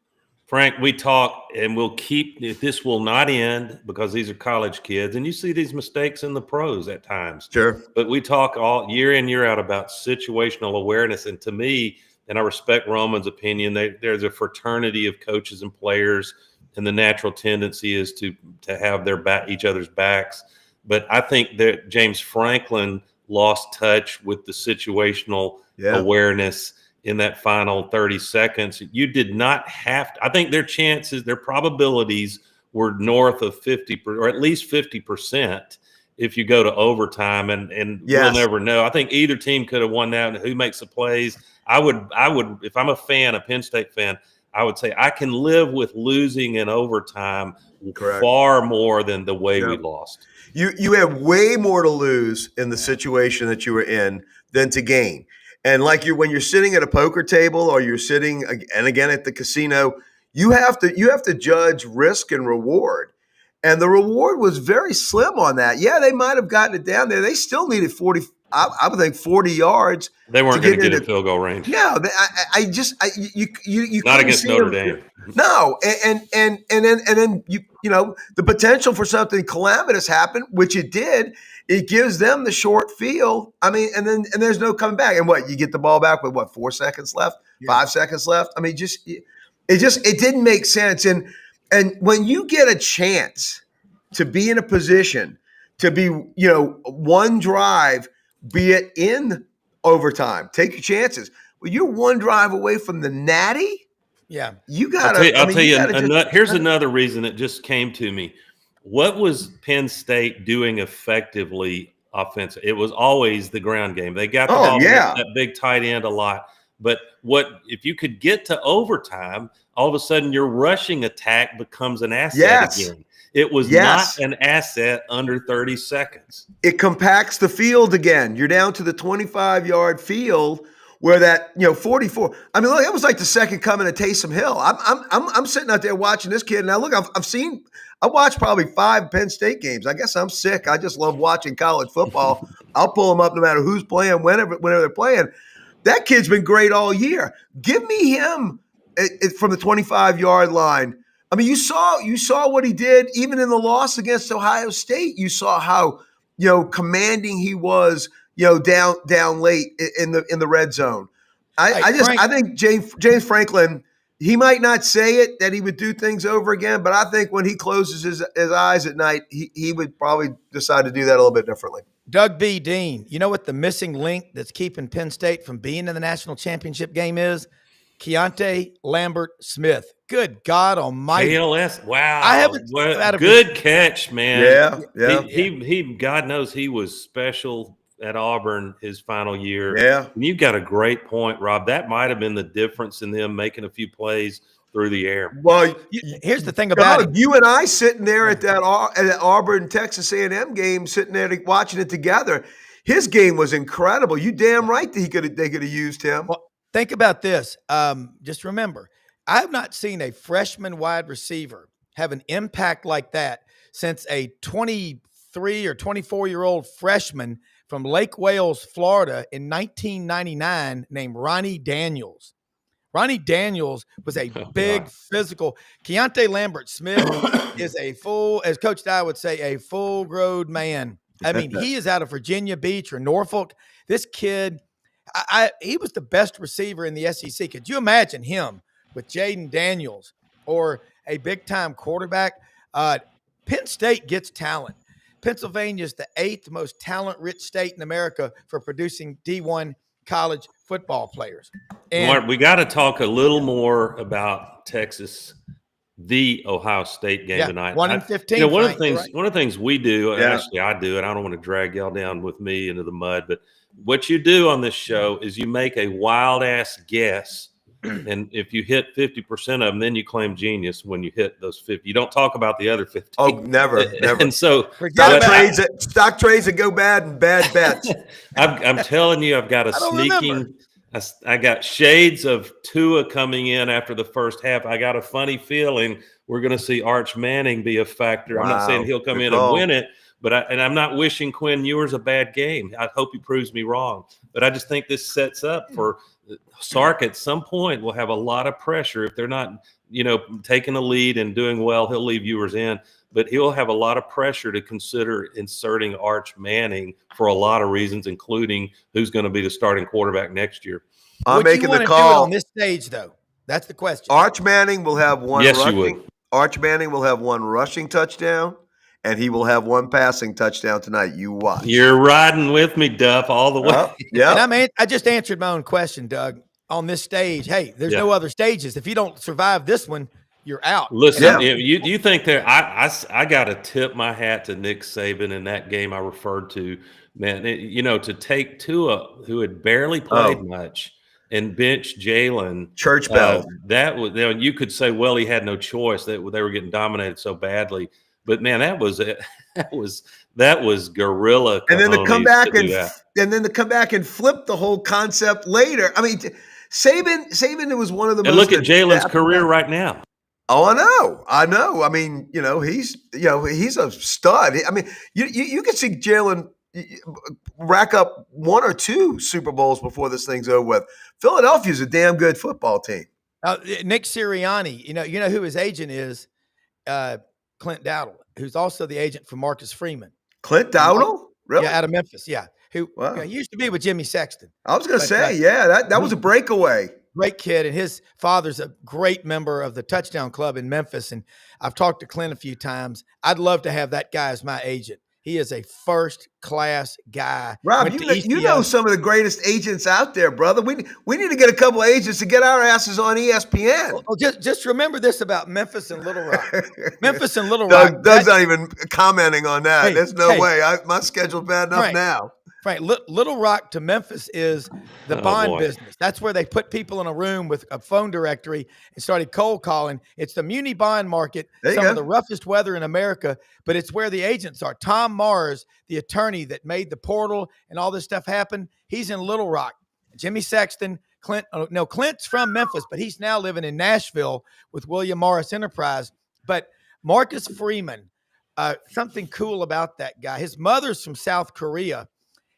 Frank, we talk and we'll keep this will not end because these are college kids, and you see these mistakes in the pros at times. Sure. But we talk all year in, year out about situational awareness. And to me, and I respect Roman's opinion, there's a fraternity of coaches and players, and the natural tendency is to have each other's backs. But I think that James Franklin lost touch with the situational awareness in that final 30 seconds. You did not have to. I think their probabilities were north of 50 or at least 50% if you go to overtime, and we'll never know. I think either team could have won that. Who makes the plays? I would, if I'm a Penn State fan, I would say I can live with losing in overtime far more than the way we lost. You have way more to lose in the situation that you were in than to gain. And like when you're sitting at a poker table or you're sitting and again at the casino, you have to judge risk and reward. And the reward was very slim on that. Yeah, they might have gotten it down there. They still needed 40. I would think 40 yards. They weren't going to get in field goal range. No, you not against Notre Dame. No, and then the potential for something calamitous happened, which it did. It gives them the short field. I mean, and there's no coming back. And you get the ball back with 4 seconds left, 5 seconds left. I mean, it didn't make sense. And when you get a chance to be in a position to be, one drive, be it in overtime, take your chances. Well, you're one drive away from the natty. Yeah, you got to. I'll tell you. Here's another reason it just came to me. What was Penn State doing effectively offensive? It was always the ground game. They got the ball that big tight end a lot. But if you could get to overtime, all of a sudden your rushing attack becomes an asset again. It was not an asset under 30 seconds. It compacts the field again. You're down to the 25-yard field where that 44. I mean, look, it was like the second coming of Taysom Hill. I'm sitting out there watching this kid. Now, look, I watched probably 5 Penn State games. I guess I'm sick. I just love watching college football. I'll pull them up no matter who's playing, whenever they're playing. That kid's been great all year. Give me him from the 25-yard line. I mean, you saw what he did even in the loss against Ohio State. You saw how commanding he was down late in the red zone. I think James Franklin, he might not say it that he would do things over again, but I think when he closes his eyes at night, he would probably decide to do that a little bit differently. Doug B. Dean, you know what the missing link that's keeping Penn State from being in the national championship game is? Keontae Lambert-Smith. Good God Almighty! ALS. Wow. I haven't. Good catch, man. Yeah. He. God knows he was special at Auburn his final year. Yeah. And you've got a great point, Rob. That might have been the difference in them making a few plays through the air. Well, Here's the thing about it. You and I sitting there at that Auburn Texas A&M game, sitting there watching it together. His game was incredible. You damn right that they could have used him. Well, think about this. Just remember, I have not seen a freshman wide receiver have an impact like that since a 23 or 24-year-old freshman from Lake Wales, Florida in 1999 named Ronnie Daniels. Ronnie Daniels was a big physical. Keontae Lambert-Smith is a full, as Coach Dye would say, a full-grown man. I mean, he is out of Virginia Beach or Norfolk. This kid, he was the best receiver in the SEC. Could you imagine him with Jaden Daniels or a big-time quarterback? Penn State gets talent. Pennsylvania is the 8th most talent-rich state in America for producing D1 college football players. And Mark, we got to talk a little more about Texas, the Ohio State game tonight. 1-15. One of the things we do, Yeah. actually I do, and I don't want to drag y'all down with me into the mud, but what you do on this show is you make a wild ass guess. And if you hit 50% of them, then you claim genius when you hit those 50. You don't talk about the other 50. Oh, never. And so stock trades that go bad and bad bets. I'm telling you, I've got I got shades of Tua coming in after the first half. I got a funny feeling we're going to see Arch Manning be a factor. Wow. I'm not saying he'll come in and win it, but I'm not wishing Quinn Ewers a bad game. I hope he proves me wrong. But I just think this sets up for Sark at some point will have a lot of pressure. If they're not, taking a lead and doing well, he'll leave Ewers in. But he'll have a lot of pressure to consider inserting Arch Manning for a lot of reasons, including who's going to be the starting quarterback next year. I'm making the call on this stage, though. That's the question. Arch Manning will have one. Yes, you would. Arch Manning will have one rushing touchdown, and he will have one passing touchdown tonight. You watch. You're riding with me, Duff, all the way. Yeah. And I just answered my own question, Doug. On this stage, hey, there's no other stages. If you don't survive this one, you're out. Listen, you think that I got to tip my hat to Nick Saban in that game I referred to, man. To take Tua, who had barely played much, and bench Jalen Church bell. That was you could say, well, he had no choice. That they were getting dominated so badly. But man, that was guerrilla. And then to come back and flip the whole concept later. I mean, Saban, it was one of the. And most look at Jalen's career right now. Oh, I know. I mean, he's a stud. I mean, you can see Jalen rack up 1 or 2 Super Bowls before this thing's over with. Philadelphia's a damn good football team. Nick Sirianni, you know who his agent is, Clint Dowdle, who's also the agent for Marcus Freeman. Clint Dowdle? Really? Yeah, out of Memphis. Yeah, who used to be with Jimmy Sexton. I was going to say, that was a breakaway. Great kid, and his father's a great member of the Touchdown Club in Memphis. And I've talked to Clint a few times. I'd love to have that guy as my agent. He is a first-class guy. Rob, you know some of the greatest agents out there, brother. We need to get a couple of agents to get our asses on ESPN. Well, just remember this about Memphis and Little Rock. Memphis and Little Rock. Doug's not even commenting on that. There's no way. My schedule's bad enough now. Right. Little Rock to Memphis is the bond business. That's where they put people in a room with a phone directory and started cold calling. It's the muni bond market, some of the roughest weather in America, but it's where the agents are. Tom Mars, the attorney that made the portal and all this stuff happen, he's in Little Rock. Jimmy Sexton, Clint's from Memphis, but he's now living in Nashville with William Morris Enterprise. But Marcus Freeman, something cool about that guy. His mother's from South Korea.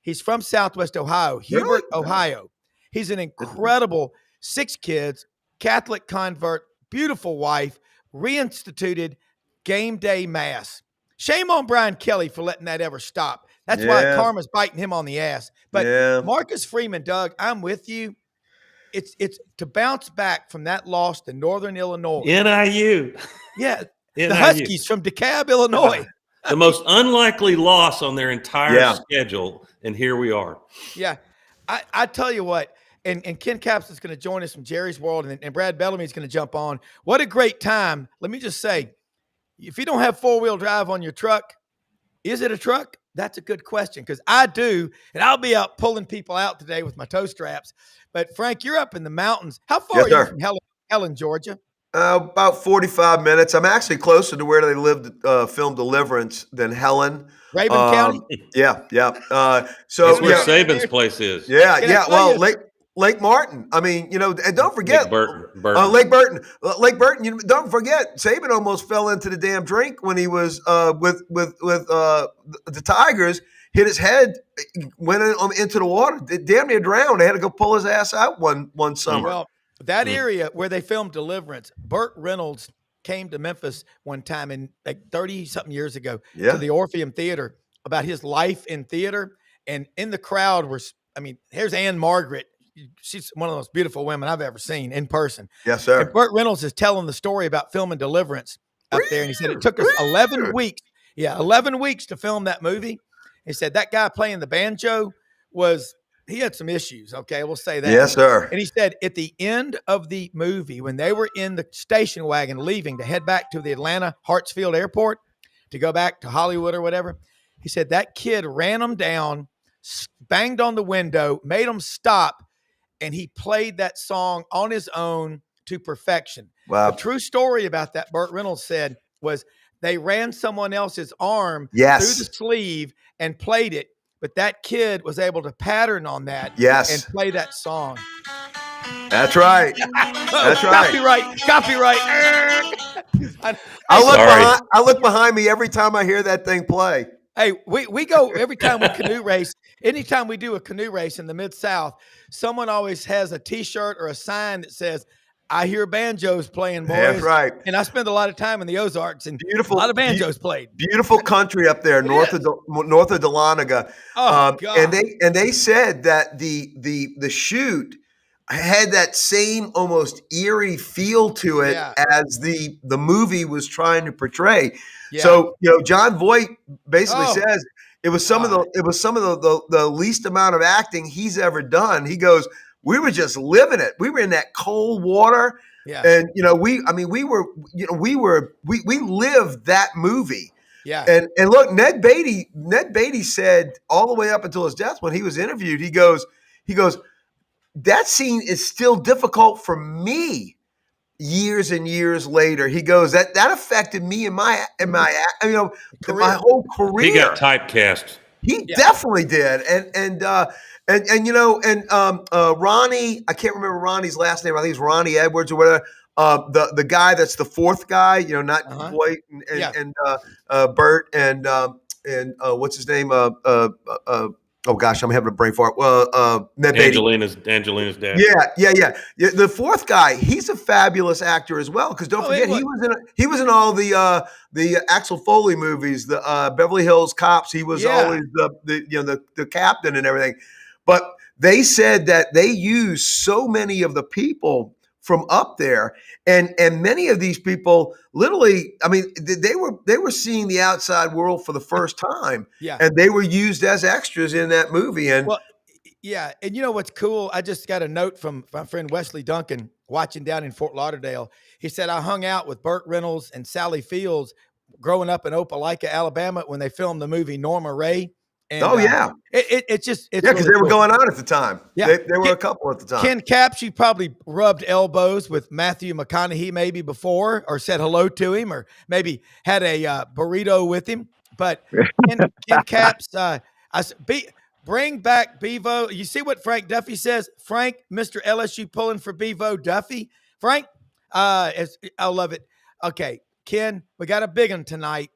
He's from Southwest Ohio, Hubert, Ohio. He's an incredible 6 kids, Catholic convert, beautiful wife, reinstituted game day mass. Shame on Brian Kelly for letting that ever stop. That's why karma's biting him on the ass. But Marcus Freeman, Doug, I'm with you. It's to bounce back from that loss to Northern Illinois. NIU. Yeah, the Huskies from DeKalb, Illinois. The most unlikely loss on their entire schedule, and here we are. Yeah, I tell you what, and Ken Capps is going to join us from Jerry's World, and Brad Bellamy is going to jump on. What a great time. Let me just say, if you don't have 4-wheel drive on your truck, is it a truck? That's a good question, because I do, and I'll be out pulling people out today with my tow straps. But, Frank, you're up in the mountains. How far are you from Helen, Georgia? About 45 minutes. I'm actually closer to where they lived, filmed Deliverance than Helen. Raven County. Yeah. That's where Yeah, Saban's place is. Can I tell Well, you? Lake Martin. I mean, and don't forget Lake Burton. Lake Burton. Lake Burton. Don't forget, Saban almost fell into the damn drink when he was with the Tigers. Hit his head, went into the water, damn near drowned. They had to go pull his ass out one summer. Well, that area where they filmed Deliverance, Burt Reynolds came to Memphis one time in like 30-something years ago to the Orpheum Theater about his life in theater. And in the crowd here's Anne Margaret. She's one of the most beautiful women I've ever seen in person. Yes, sir. And Burt Reynolds is telling the story about filming Deliverance up there. And he said it took us 11 weeks. Yeah, 11 weeks to film that movie. He said that guy playing the banjo he had some issues. Okay, we'll say that. Yes, sir. And he said at the end of the movie, when they were in the station wagon leaving to head back to the Atlanta Hartsfield Airport to go back to Hollywood or whatever, he said that kid ran them down, banged on the window, made them stop, and he played that song on his own to perfection. Wow. The true story about that, Burt Reynolds said, was they ran someone else's arm through the sleeve and played it, but that kid was able to pattern on that and play that song. That's right. That's right. Copyright. I look behind me every time I hear that thing play. Hey, we go every time we canoe race. Anytime we do a canoe race in the Mid-South, someone always has a T-shirt or a sign that says, I hear banjos playing, boys. That's right. And I spend a lot of time in the Ozarks, and a lot of banjos played. Beautiful country up there, north of Dahlonega. Oh, God. And they said that the shoot had that same almost eerie feel to it as the movie was trying to portray. Yeah. So John Voight basically says it was some of the least amount of acting he's ever done. He goes, we were just living it. We were in that cold water, and we lived that movie. Yeah. And look, Ned Beatty said all the way up until his death when he was interviewed, he goes, that scene is still difficult for me years and years later. He goes, that affected me in my whole career. He got typecast. He definitely did. And Ronnie, I can't remember Ronnie's last name. I think it's Ronnie Edwards or whatever. The guy that's the fourth guy, not Voight and Bert and what's his name? Oh gosh, I'm having a brain fart. Ned Beatty. Angelina's dad. Yeah. The fourth guy, he's a fabulous actor as well. Because don't forget, he was in all the Axel Foley movies, the Beverly Hills Cops. He was always the captain and everything. But they said that they used so many of the people from up there, and many of these people literally, I mean, they were seeing the outside world for the first time, and they were used as extras in that movie. And and you know what's cool? I just got a note from my friend Wesley Duncan watching down in Fort Lauderdale. He said, I hung out with Burt Reynolds and Sally Fields growing up in Opelika, Alabama, when they filmed the movie Norma Ray. And, it's because really they were cool. going on at the time. Yeah, they were a couple at the time. Ken Capps, you probably rubbed elbows with Matthew McConaughey maybe before, or said hello to him, or maybe had a burrito with him. But Ken Capps, bring back Bevo. You see what Frank Duffy says? Frank, Mr. LSU pulling for Bevo Duffy. Frank, I love it. Okay, Ken, we got a big one tonight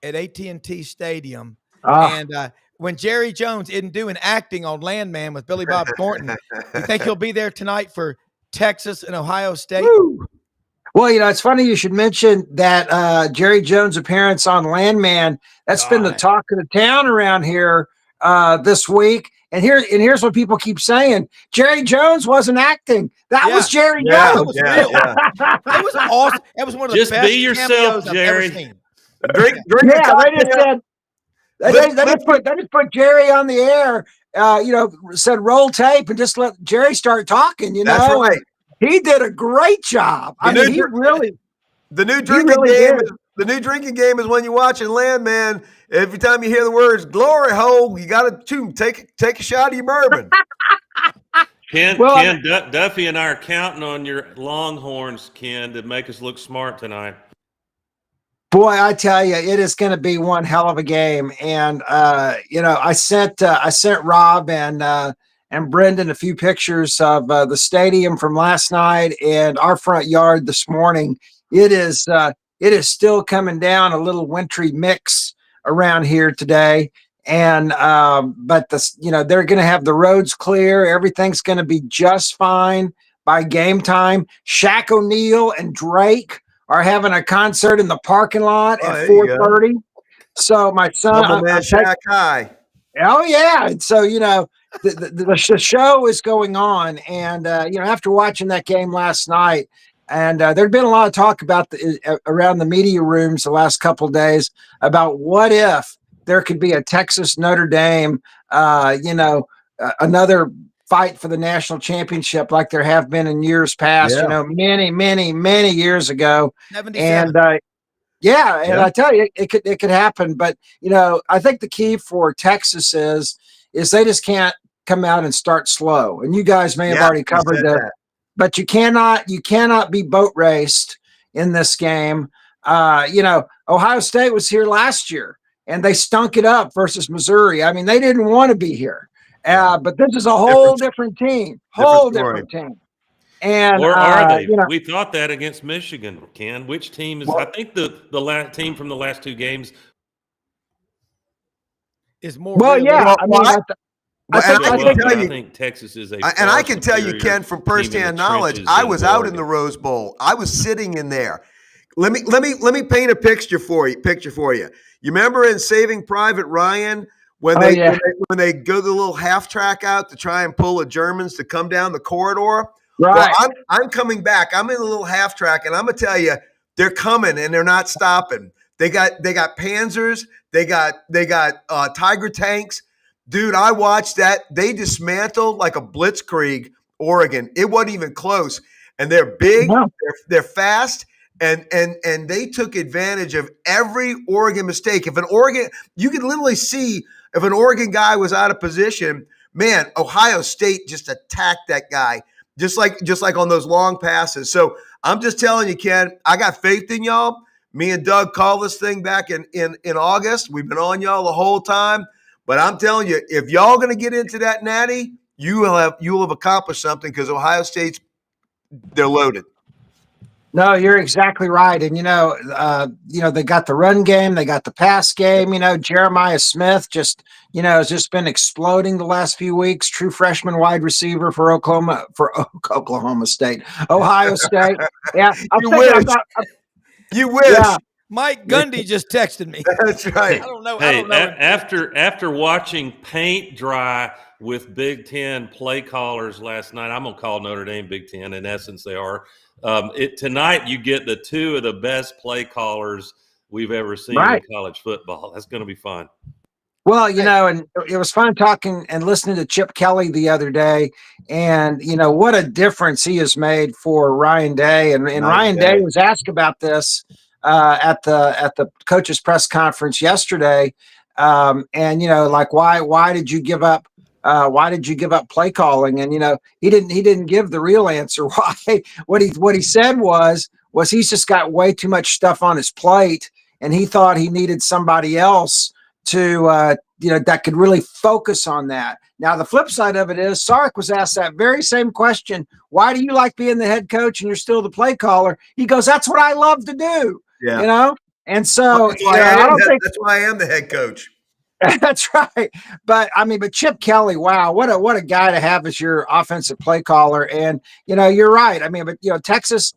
at AT&T Stadium, and when Jerry Jones isn't doing acting on Landman with Billy Bob Thornton, you think he'll be there tonight for Texas and Ohio State? Woo. Well, it's funny you should mention that Jerry Jones appearance on Landman. That's been the talk of the town around here this week. And here's what people keep saying: Jerry Jones wasn't acting. That was Jerry Jones. That was real. That was awesome. That was one of the Just best be yourself, Jerry. I've ever seen. Drink they just said. They just put Jerry on the air, said roll tape and just let Jerry start talking, That's right. He did a great job. The new drinking game is when you're watching Landman. Every time you hear the words glory hole, you got to take a shot of your bourbon. Well, Duffy and I are counting on your Longhorns, Ken, to make us look smart tonight. boy, I tell you, it is going to be one hell of a game. And I sent Rob and Brendan a few pictures of the stadium from last night and our front yard this morning. It is still coming down, a little wintry mix around here today. And but they're going to have the roads clear. Everything's going to be just fine by game time. Shaq O'Neal and Drake are having a concert in the parking lot at 4:30. So my son, Shaq High. Oh yeah, and so the show is going on, and after watching that game last night, and there'd been a lot of talk about around the media rooms the last couple of days about what if there could be a Texas Notre Dame, another fight for the national championship like there have been in years past. Yeah. Many years ago, 77. and I tell you, it could happen. But I think the key for Texas is they just can't come out and start slow. And you guys may have already covered that. But you cannot be boat raced in this game. Ohio State was here last year and they stunk it up versus Missouri. I mean, they didn't want to be here. But this is a whole different team. Different team. And or are they? We thought that against Michigan, Ken. Which team is? I think the team from the last two games is more. Well, yeah. I think Texas is a. And I can tell you, Ken, from firsthand knowledge, I was out in the Rose Bowl. I was sitting in there. Let me paint a picture for you. You remember in Saving Private Ryan when they go the little half track out to try and pull the Germans to come down the corridor? Right. Well, I'm coming back. I'm in a little half track, and I'm gonna tell you, they're coming and they're not stopping. They got Panzers. They got Tiger tanks. Dude, I watched that. They dismantled like a blitzkrieg Oregon. It wasn't even close. And they're big. No. They're fast. And they took advantage of every Oregon mistake. You can literally see if an Oregon guy was out of position, man, Ohio State just attacked that guy. Just like on those long passes. So I'm just telling you, Ken, I got faith in y'all. Me and Doug called this thing back in August. We've been on y'all the whole time. But I'm telling you, if y'all going to get into that natty, you will have accomplished something because Ohio State's they're loaded. No, you're exactly right. And, they got the run game. They got the pass game. Jeremiah Smith has just been exploding the last few weeks. True freshman wide receiver for Oklahoma State, Ohio State. Yeah. You wish. Yeah. Mike Gundy just texted me. That's right. I don't know. After watching paint dry with Big Ten play callers last night, I'm going to call Notre Dame Big Ten. In essence, they are. Tonight, you get the two of the best play callers we've ever seen in college football. That's going to be fun. Well, and it was fun talking and listening to Chip Kelly the other day, and what a difference he has made for Ryan Day. And Ryan Day was asked about this at the coaches' press conference yesterday, like why did you give up? Why did you give up play calling? And he didn't give the real answer why. What he said was he's just got way too much stuff on his plate, and he thought he needed somebody else to that could really focus on that. Now the flip side of it is Sark was asked that very same question. Why do you like being the head coach and you're still the play caller? He goes, that's what I love to do. Yeah. And so that's why I am the head coach. That's right. But Chip Kelly, wow, what a guy to have as your offensive play caller. And you're right. Texas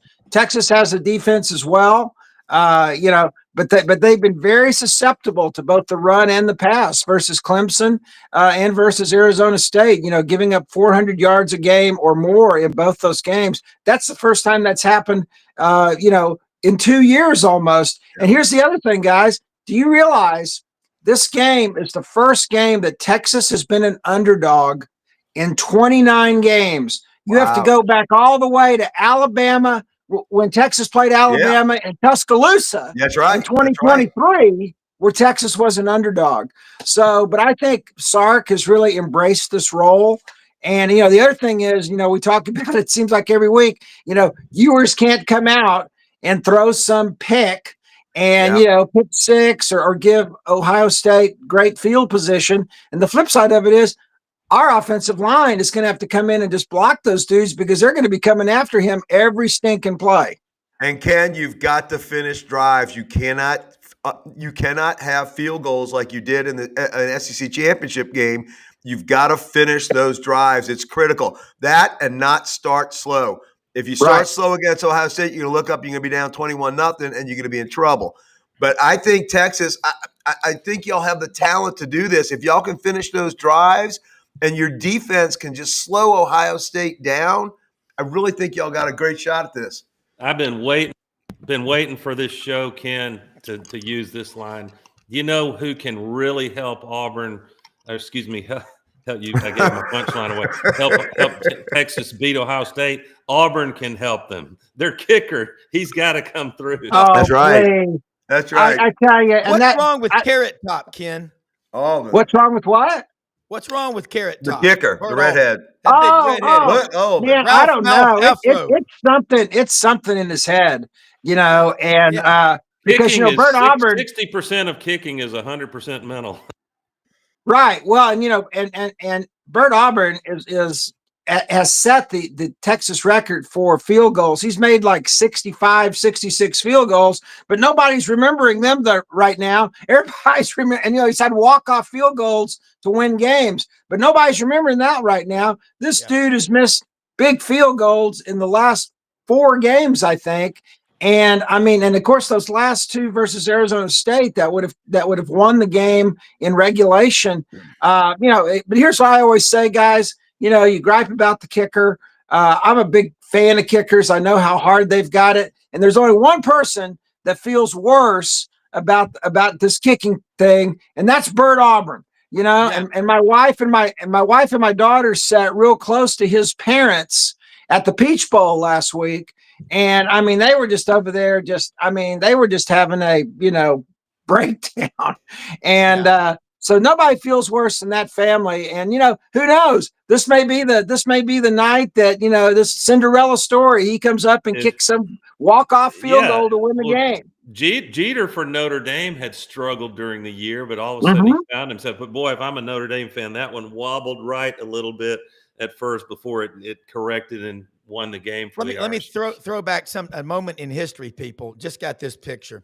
has a defense as well. But they've been very susceptible to both the run and the pass versus Clemson and versus Arizona State, giving up 400 yards a game or more in both those games. That's the first time that's happened, in 2 years almost. And here's the other thing, guys. Do you realize this game is the first game that Texas has been an underdog in 29 games? You have to go back all the way to Alabama when Texas played Alabama in Tuscaloosa. That's right. In 2023, where Texas was an underdog. So, but I think Sark has really embraced this role. And, the other thing is, we talk about it seems like every week, Ewers can't come out and throw some pick and, pick six or give Ohio State great field position. And the flip side of it is our offensive line is going to have to come in and just block those dudes because they're going to be coming after him every stinking play. And Ken, you've got to finish drives. You cannot have field goals like you did in the an SEC championship game. You've got to finish those drives. It's critical. That and not start slow. If you start slow against Ohio State, you're going to look up, you're going to be down 21-0, and you're going to be in trouble. But I think Texas, I think y'all have the talent to do this. If y'all can finish those drives and your defense can just slow Ohio State down, I really think y'all got a great shot at this. I've been waiting for this show, Ken, to use this line. You know who can really help Auburn? Excuse me, help you. I gave my punchline away. Help Texas beat Ohio State. Auburn can help them. Their kicker, he's got to come through. Oh, that's right. Please. That's right. I tell you. And what's wrong with Carrot Top, Ken? Auburn. What's wrong with what? What's wrong with Carrot The Top? kicker, the redhead. That big redhead. What? Oh, man, Ralph I don't know. Malfro. It's something. It's something in his head, and because Kicking Bert Auburn, 60% of kicking is 100% mental. Right. Well, and Bert Auburn has set the Texas record for field goals. He's made like 65, 66 field goals, but nobody's remembering them right now. Everybody's remembering, and he's had walk-off field goals to win games, but nobody's remembering that right now. This dude has missed big field goals in the last 4 games, I think. And and of course, those last 2 versus Arizona State that would have won the game in regulation. But here's what I always say, guys. You gripe about the kicker. I'm a big fan of kickers. I know how hard they've got it, and there's only one person that feels worse about this kicking thing, and that's Bert Auburn. And my wife and my daughter sat real close to his parents at the Peach Bowl last week. And they were just over there, they were just having a, breakdown. And so nobody feels worse than that family. And, who knows? This may be the night that, this Cinderella story, he comes up and kicks some walk-off field goal to win the game. Jeter for Notre Dame had struggled during the year, but all of a sudden he found himself. But boy, if I'm a Notre Dame fan, that one wobbled right a little bit at first before it corrected and won the game for let me throw back a moment in history, people. Just got this picture.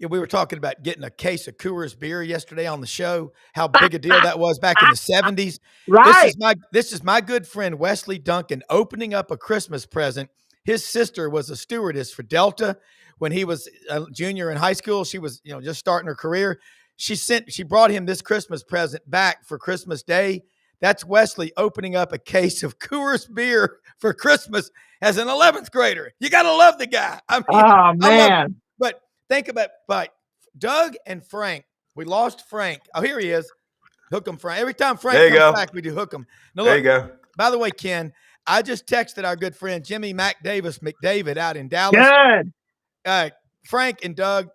We were talking about getting a case of Coors beer yesterday on the show, how big a deal that was back in the 70s. Right. This is my good friend Wesley Duncan opening up a Christmas present. His sister was a stewardess for Delta when he was a junior in high school. She was, just starting her career. She brought him this Christmas present back for Christmas Day. That's Wesley opening up a case of Coors beer for Christmas as an 11th grader. You got to love the guy. Oh, man. But think about Doug and Frank. We lost Frank. Oh, here he is. Hook 'em, Frank. Every time Frank comes back, we do hook 'em. Now, look, there you go. By the way, Ken, I just texted our good friend Jimmy McDavid out in Dallas. Good. Frank and Doug,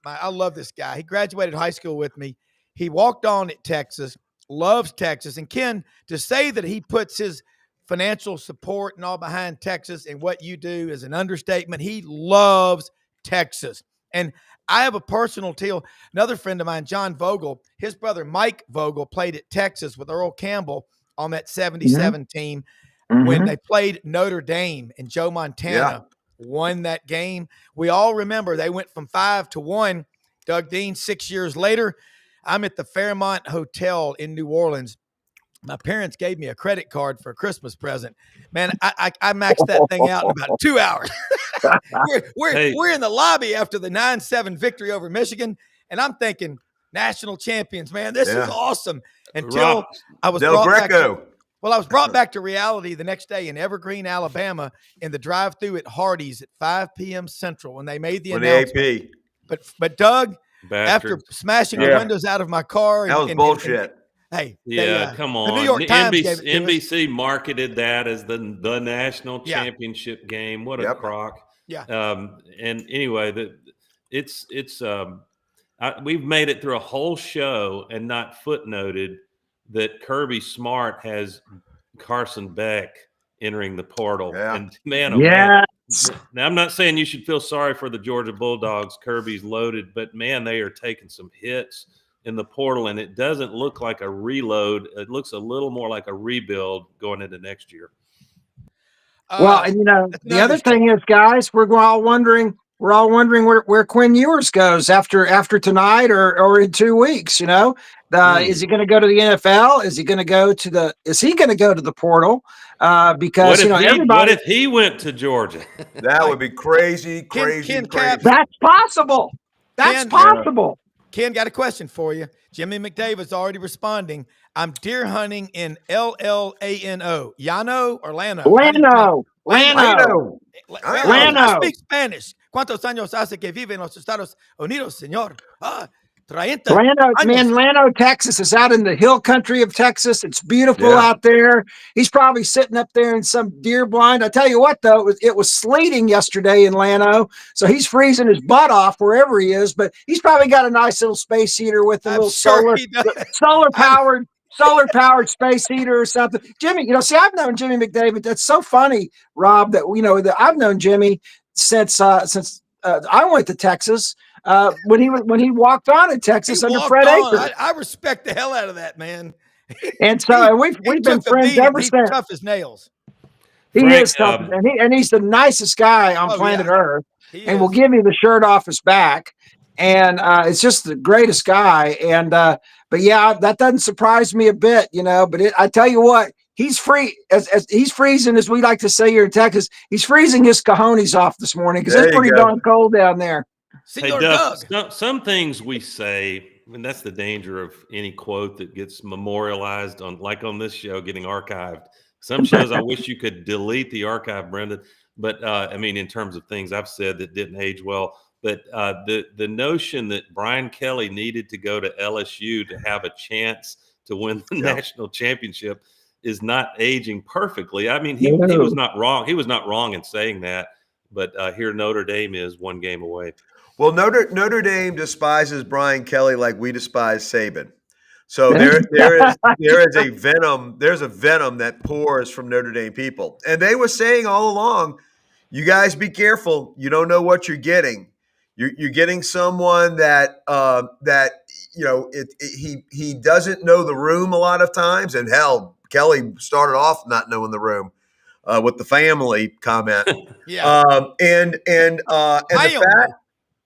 I love this guy. He graduated high school with me. He walked on at Texas. Loves Texas. And Ken, to say that he puts his financial support and all behind Texas and what you do is an understatement. He loves Texas. And I have a personal deal. Another friend of mine, John Vogel, his brother Mike Vogel played at Texas with Earl Campbell on that 77 team when they played Notre Dame, and Joe Montana won that game. We all remember they went from 5-1. Doug Dean, 6 years later, I'm at the Fairmont Hotel in New Orleans. My parents gave me a credit card for a Christmas present. Man, I maxed that thing out in about 2 hours. We're in the lobby after the 9-7 victory over Michigan, and I'm thinking, national champions, man, this is awesome. Until I was brought back to reality the next day in Evergreen, Alabama, in the drive-through at Hardee's at 5 p.m. Central when they made the announcement. But Doug, after smashing the windows out of my car. That was bullshit. Come on. The New York Times NBC marketed that as the national championship game. What a crock. Yeah. And anyway, we've made it through a whole show and not footnoted that Kirby Smart has Carson Beck entering the portal. Yeah. And man, oh man. Yes. Now, I'm not saying you should feel sorry for the Georgia Bulldogs. Kirby's loaded, but man, they are taking some hits in the portal, and it doesn't look like a reload. It looks a little more like a rebuild going into next year. Well, and That's an the other thing understatement. is, guys, we're all wondering where Quinn Ewers goes after tonight or in 2 weeks. Is he going to go to the NFL? Is he going to go to the portal? Because What everybody. if he went to Georgia? That would be crazy, Ken crazy. Caps. That's possible. That's Ken- possible. Ken, got a question for you. Jimmy McDavid's already responding. I'm deer hunting in Llano. Llano or Lano? Lano. Lano. I speak Spanish. ¿Cuántos años hace que vive en los Estados Unidos, señor? 30 años. Lano, Texas is out in the hill country of Texas. It's beautiful out there. He's probably sitting up there in some deer blind. I tell you what, though, it was sleeting yesterday in Lano, so he's freezing his butt off wherever he is. But he's probably got a nice little space heater with a little solar powered space heater or something. Jimmy, I've known Jimmy McDavid. That's so funny, Rob. That I've known Jimmy since I went to Texas. When he walked on in Texas under Fred Akers. I respect the hell out of that man. And so we've been friends ever since. Tough as nails. He is tough, and he's the nicest guy on planet Earth, and will give you the shirt off his back. And it's just the greatest guy. And but yeah, that doesn't surprise me a bit, But I tell you what, he's free as he's freezing, as we like to say here in Texas. He's freezing his cojones off this morning because it's pretty darn cold down there. Hey, Doug, some things we say, and that's the danger of any quote that gets memorialized on this show getting archived. Some shows I wish you could delete the archive, Brendan. But in terms of things I've said that didn't age well. But the notion that Brian Kelly needed to go to LSU to have a chance to win the national championship is not aging perfectly. He was not wrong. He was not wrong in saying that. But here Notre Dame is 1 game away. Well, Notre Dame despises Brian Kelly like we despise Saban. So there is a venom. There's a venom that pours from Notre Dame people, and they were saying all along, "You guys be careful. You don't know what you're getting. You're getting someone that he doesn't know the room a lot of times, and hell, Kelly started off not knowing the room." With the family comment, and the fact.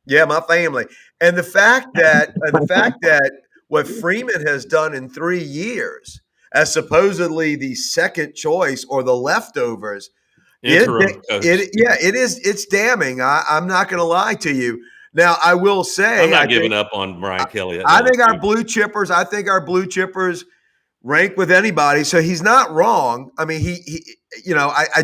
Yeah, my family. And the fact that what Freeman has done in 3 years as supposedly the second choice or the leftovers, it's damning. I'm not going to lie to you. Now, I will say I'm not giving up on Brian Kelly. I think our blue chippers rank with anybody. So he's not wrong. I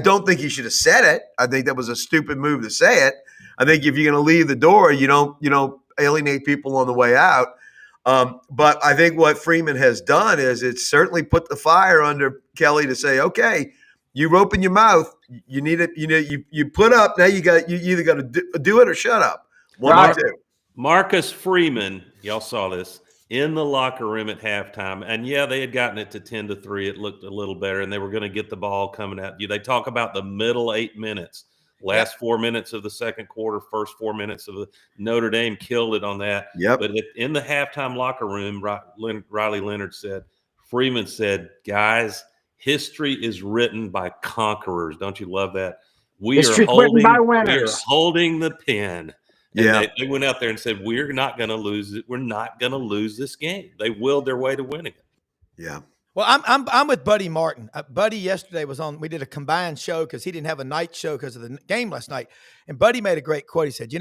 don't think he should have said it. I think that was a stupid move to say it. I think if you're going to leave the door, you don't alienate people on the way out. But I think what Freeman has done is it's certainly put the fire under Kelly to say, okay, you open your mouth. You need it. You put up. Now you either got to do it or shut up. One or two. Marcus Freeman, y'all saw this in the locker room at halftime, and they had gotten it to 10-3. It looked a little better, and they were going to get the ball coming at you. They talk about the middle 8 minutes. Last 4 minutes of the second quarter, first 4 minutes of the Notre Dame killed it on that. Yep. But in the halftime locker room, Riley Leonard Freeman said, guys, history is written by conquerors. Don't you love that? We are holding the pen. And they went out there and said, we're not going to lose it. We're not going to lose this game. They willed their way to winning it. Yeah. Well, I'm with Buddy Martin. Buddy yesterday was on. We did a combined show because he didn't have a night show because of the game last night. And Buddy made a great quote. He said, you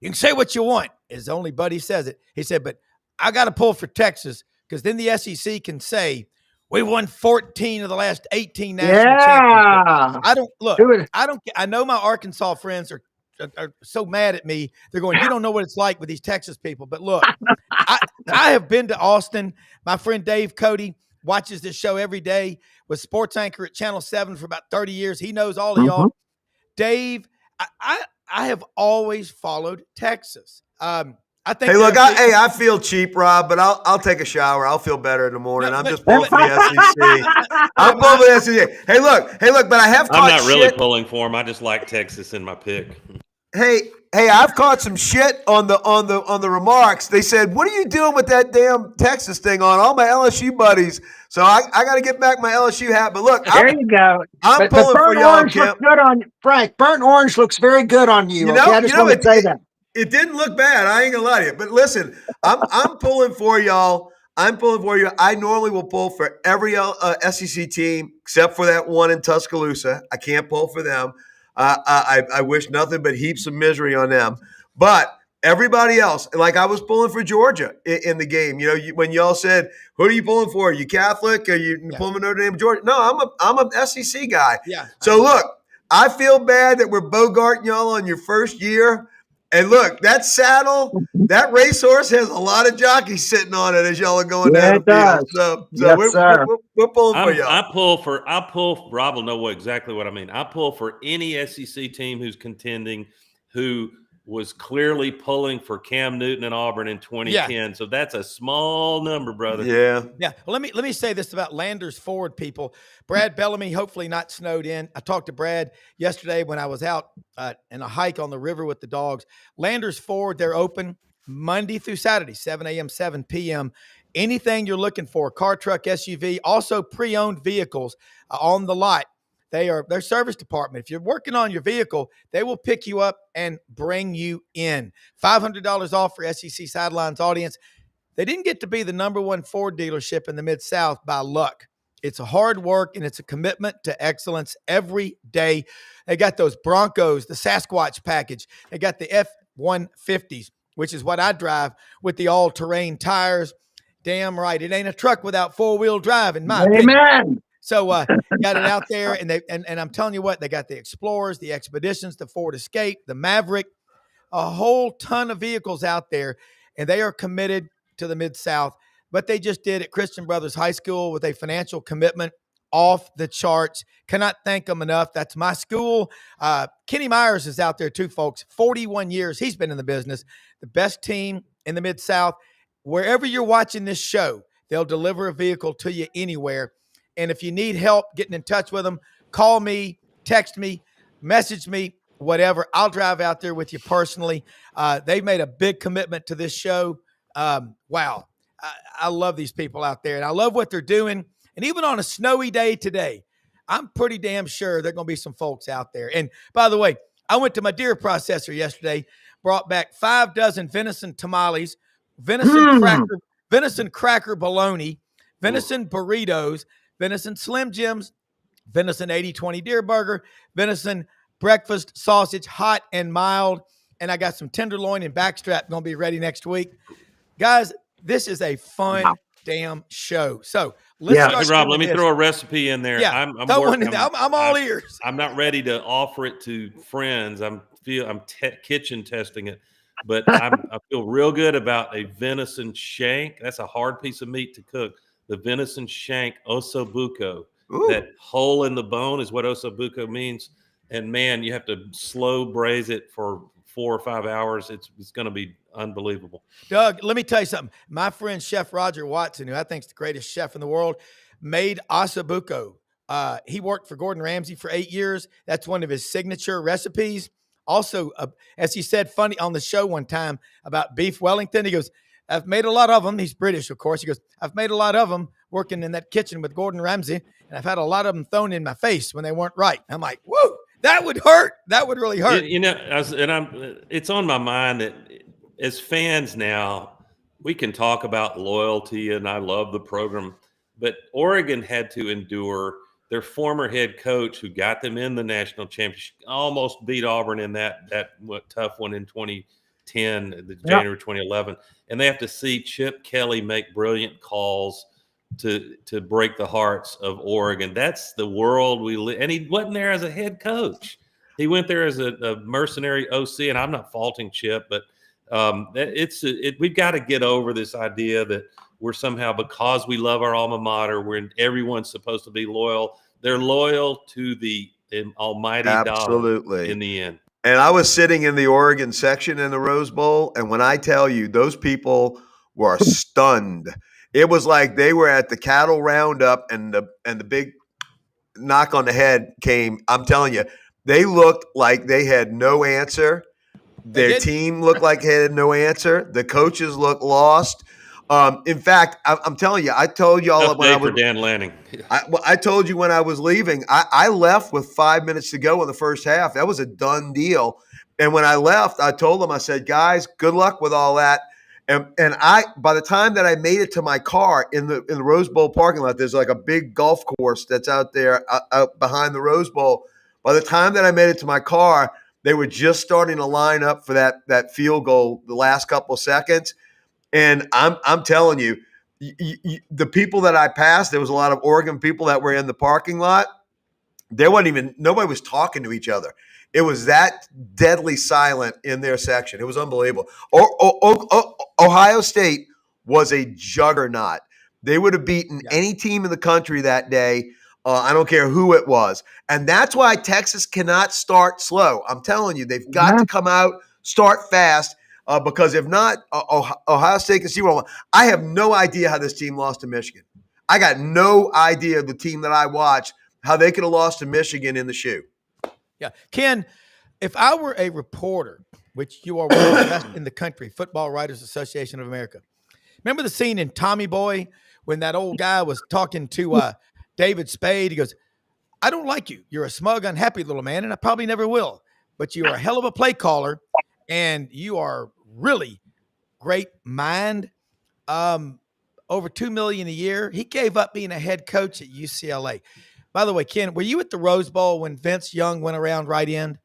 can say what you want. Is only Buddy says it. He said, but I got to pull for Texas because then the SEC can say we won 14 of the last 18 national championships. I know my Arkansas friends are so mad at me. They're going, you don't know what it's like with these Texas people. But look, I have been to Austin. My friend Dave Cody watches this show every day, was sports anchor at Channel 7 for about 30 years. He knows all of y'all. Dave, I have always followed Texas. I I think. Hey, look, I feel cheap, Rob, but I'll take a shower. I'll feel better in the morning. No, I'm but- just pulling for the SEC. I'm pulling for the SEC. Hey, look, but I have I'm caught not really shit. pulling for him. I just like Texas in my pick. Hey, I've caught some shit on the remarks. They said, "What are you doing with that damn Texas thing on?" All my LSU buddies. So I got to get back my LSU hat. But look, There you go. I'm But pulling for burnt y'all, orange looks Kemp. good on Frank. Burnt orange looks very good on you. You Okay, know, I just want to say that. It didn't look bad. I ain't gonna lie to you. But listen, I'm pulling for y'all. I'm pulling for you. I normally will pull for every SEC team except for that one in Tuscaloosa. I can't pull for them. I wish nothing but heaps of misery on them. But everybody else, like I was pulling for Georgia in the game. You know, when y'all said, "Who are you pulling for? Are you Catholic? Are you pulling for Notre Dame, Georgia?" No, I'm an SEC guy. Yeah. So look, I feel bad that we're bogarting y'all on your first year. And look, that saddle, that racehorse has a lot of jockeys sitting on it as y'all are going down It the field. does. So Yes, sir. we're pulling for y'all. I pull. Rob will know exactly what I mean. I pull for any SEC team who's contending, who was clearly pulling for Cam Newton and Auburn in 2010. Yeah. So that's a small number, brother. Yeah. Yeah. Well, let me say this about Landers Ford, people. Brad Bellamy, hopefully not snowed in. I talked to Brad yesterday when I was out in a hike on the river with the dogs. Landers Ford, they're open Monday through Saturday, 7 a.m., 7 p.m. Anything you're looking for, car, truck, SUV, also pre-owned vehicles on the lot. Their service department. If you're working on your vehicle, they will pick you up and bring you in. $500 off for SEC Sidelines audience. They didn't get to be the number one Ford dealership in the Mid-South by luck. It's a hard work and it's a commitment to excellence every day. They got those Broncos, the Sasquatch package. They got the F-150s, which is what I drive with the all-terrain tires. Damn right. It ain't a truck without four-wheel drive, in my opinion. Amen. So got it out there, and I'm telling you what, they got the Explorers, the Expeditions, the Ford Escape, the Maverick, a whole ton of vehicles out there, and they are committed to the Mid-South. But they just did at Christian Brothers High School with a financial commitment off the charts. Cannot thank them enough. That's my school. Kenny Myers is out there too, folks. 41 years he's been in the business. The best team in the Mid-South. Wherever you're watching this show, they'll deliver a vehicle to you anywhere. And if you need help getting in touch with them, call me, text me, message me, whatever. I'll drive out there with you personally. They've made a big commitment to this show. Wow. I love these people out there, and I love what they're doing. And even on a snowy day today, I'm pretty damn sure there are going to be some folks out there. And by the way, I went to my deer processor yesterday, brought back 5 dozen venison tamales, venison cracker bologna, venison burritos, venison Slim Jims, venison 80-20 deer burger, venison breakfast sausage, hot and mild. And I got some tenderloin and backstrap going to be ready next week. Guys, this is a fun damn show. So let's start. Hey, Rob, let me throw a recipe in there. Yeah, I'm all ears. I'm not ready to offer it to friends. I'm kitchen testing it, but I feel real good about a venison shank. That's a hard piece of meat to cook. The venison shank ossobuco. Ooh. That hole in the bone is what ossobuco means. And man, you have to slow braise it for 4 or 5 hours. It's going to be unbelievable. Doug, let me tell you something. My friend Chef Roger Watson, who I think is the greatest chef in the world, made ossobuco. He worked for Gordon Ramsay for 8 years. That's one of his signature recipes. Also, as he said funny on the show one time about beef Wellington, he goes, I've made a lot of them. He's British, of course. He goes, I've made a lot of them working in that kitchen with Gordon Ramsay, and I've had a lot of them thrown in my face when they weren't right. I'm like, whoa, that would hurt. That would really hurt. It's on my mind that as fans now, we can talk about loyalty, and I love the program, but Oregon had to endure their former head coach who got them in the national championship, almost beat Auburn in that tough one in 2010, January 2011. And they have to see Chip Kelly make brilliant calls to break the hearts of Oregon. That's the world we live. And he wasn't there as a head coach. He went there as a mercenary OC, and I'm not faulting Chip, but we've got to get over this idea that we're somehow, because we love our alma mater, everyone's supposed to be loyal. They're loyal to the almighty dollar in the end. And I was sitting in the Oregon section in the Rose Bowl, and when I tell you, those people were stunned. It was like they were at the cattle roundup, and the big knock on the head came. I'm telling you, they looked like they had no answer. Their team looked like they had no answer. The coaches looked lost. In fact, I'm telling you, I told you all Tough when day I was for Dan Lanning. I told you when I was leaving, I left with 5 minutes to go in the first half. That was a done deal. And when I left, I told them, I said, guys, good luck with all that. And I, by the time that I made it to my car in the Rose Bowl parking lot, there's like a big golf course that's out there out behind the Rose Bowl. By the time that I made it to my car, they were just starting to line up for that field goal the last couple of seconds. And I'm telling you, the people that I passed, there was a lot of Oregon people that were in the parking lot. Nobody was talking to each other. It was that deadly silent in their section. It was unbelievable. Ohio State was a juggernaut. They would have beaten any team in the country that day. I don't care who it was. And that's why Texas cannot start slow. I'm telling you, they've got to come out, start fast. Because if not, Ohio State can see what I have no idea how this team lost to Michigan. I got no idea the team that I watched, how they could have lost to Michigan in the shoe. Yeah. Ken, if I were a reporter, which you are one of the best in the country, Football Writers Association of America, remember the scene in Tommy Boy when that old guy was talking to David Spade? He goes, I don't like you. You're a smug, unhappy little man, and I probably never will. But you're a hell of a play caller, and you are really great mind. Over $2 million a year. He gave up being a head coach at UCLA. By the way, Ken, were you at the Rose Bowl when Vince Young went around right end?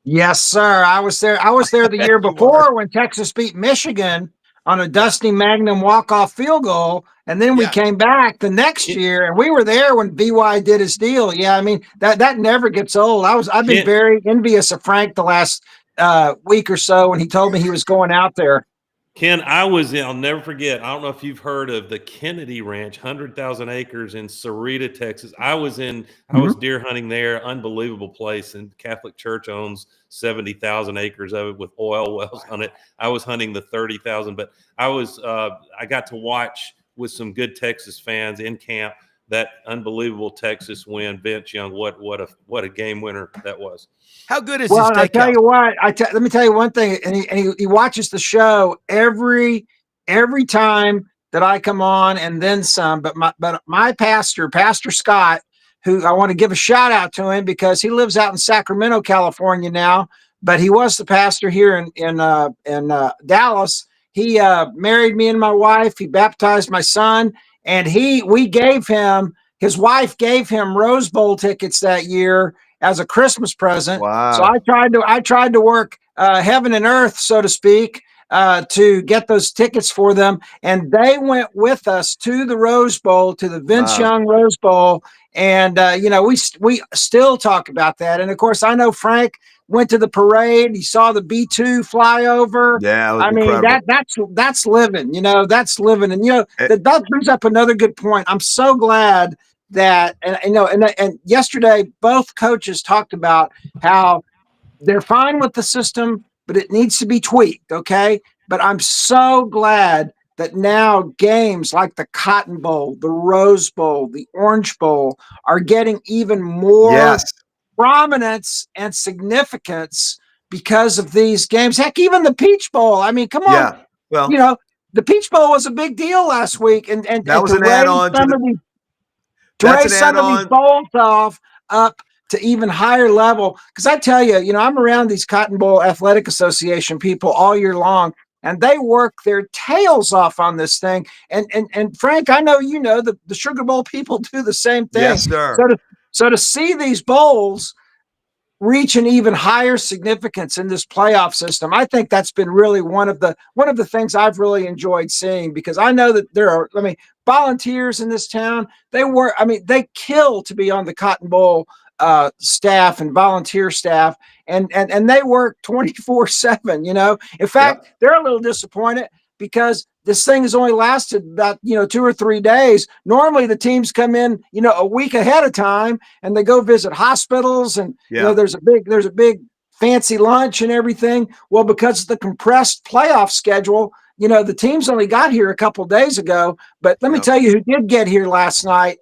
Yes, sir. I was there. I was there the year before when Texas beat Michigan on a Dusty Magnum walk-off field goal, and then we came back the next year, and we were there when BY did his deal. Yeah, I mean that never gets old. I've been very envious of Frank the last week or so when he told me he was going out there. Ken, I'll never forget. I don't know if you've heard of the Kennedy Ranch, 100,000 acres in Sarita, Texas. I was deer hunting there, unbelievable place. And Catholic Church owns 70,000 acres of it with oil wells on it. I was hunting the 30,000, but I got to watch with some good Texas fans in camp that unbelievable Texas win. Vince Young, what a game winner that was. How good is well, this? I tell you what, let me tell you one thing. And he watches the show every time that I come on, and then some. But my pastor, Pastor Scott, who I want to give a shout out to him because he lives out in Sacramento, California now, but he was the pastor here in Dallas. He married me and my wife. He baptized my son, and his wife gave him Rose Bowl tickets that year as a Christmas present. Wow. So I tried to work heaven and earth, so to speak, to get those tickets for them. And they went with us to the Rose Bowl, to the Vince Young Rose Bowl. And, we still talk about that. And of course, I know Frank went to the parade. He saw the B-2 fly over. Yeah. I mean, that's living, that's living. And, that brings up another good point. I'm so glad that, and yesterday, both coaches talked about how they're fine with the system, but it needs to be tweaked. Okay. But I'm so glad that now games like the Cotton Bowl, the Rose Bowl, the Orange Bowl are getting even more prominence and significance because of these games. Heck, even the Peach Bowl. I mean, come on. Yeah. Well, the Peach Bowl was a big deal last week, and that was an add-on to raise some of these bowls up to even higher level. Because I tell you, I'm around these Cotton Bowl Athletic Association people all year long, and they work their tails off on this thing. And Frank, I know the Sugar Bowl people do the same thing. Yes, sir. So to see these bowls reach an even higher significance in this playoff system, I think that's been really one of the things I've really enjoyed seeing, because I know that there are, volunteers in this town. They kill to be on the Cotton Bowl staff and volunteer staff, and they work 24/7. In fact, they're a little disappointed because this thing has only lasted about 2 or 3 days. Normally the teams come in a week ahead of time, and they go visit hospitals, and there's a big fancy lunch and everything. Well, because of the compressed playoff schedule, the teams only got here a couple days ago. But let me tell you who did get here last night.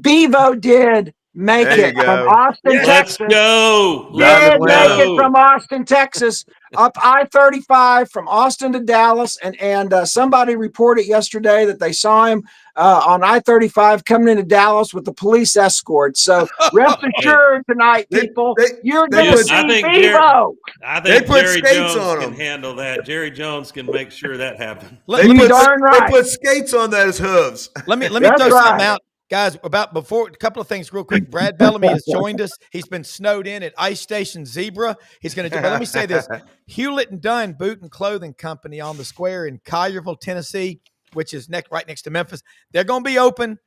Bevo did make There you it from go. Austin, Let's Texas. go. Did Let's make it go. from Austin, Texas, up I-35 from Austin to Dallas. And somebody reported yesterday that they saw him on I-35 coming into Dallas with the police escort. So rest assured tonight, people, you're going to see Bevo. I They think put Jerry skates Jones on can him. handle that. Jerry Jones can make sure that happens. They put skates on those hooves. Let me throw something out, guys. A couple of things real quick. Brad Bellamy has joined us. He's been snowed in at Ice Station Zebra. He's going to do. But let me say this: Hewlett and Dunn Boot and Clothing Company on the square in Collierville, Tennessee, which is right next to Memphis. They're going to be open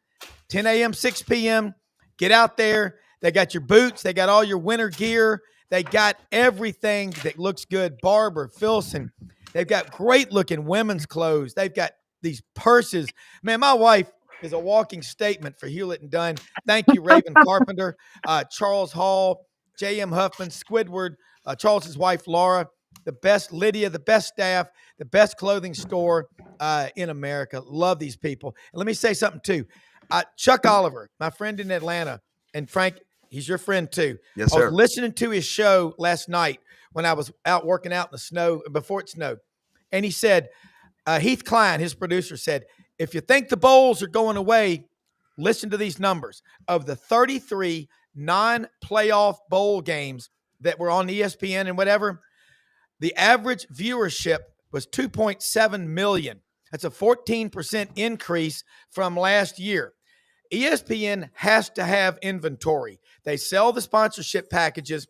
10 a.m., 6 p.m. Get out there. They got your boots. They got all your winter gear. They got everything that looks good. Barber, Filson. They've got great looking women's clothes. They've got these purses. Man, my wife is a walking statement for Hewlett and Dunn. Thank you, Raven Carpenter, Charles Hall, J.M. Huffman, Squidward, Charles's wife, Laura, the best Lydia, the best staff, the best clothing store in America. Love these people. And let me say something, too. Chuck Oliver, my friend in Atlanta, and Frank, he's your friend, too. Yes, I sir. was listening to his show last night when I was out working out in the snow, before it snowed. And he said, Heath Klein, his producer, said, if you think the bowls are going away, listen to these numbers. Of the 33 non-playoff bowl games that were on ESPN and whatever, the average viewership was 2.7 million. That's a 14% increase from last year. ESPN has to have inventory. They sell the sponsorship packages.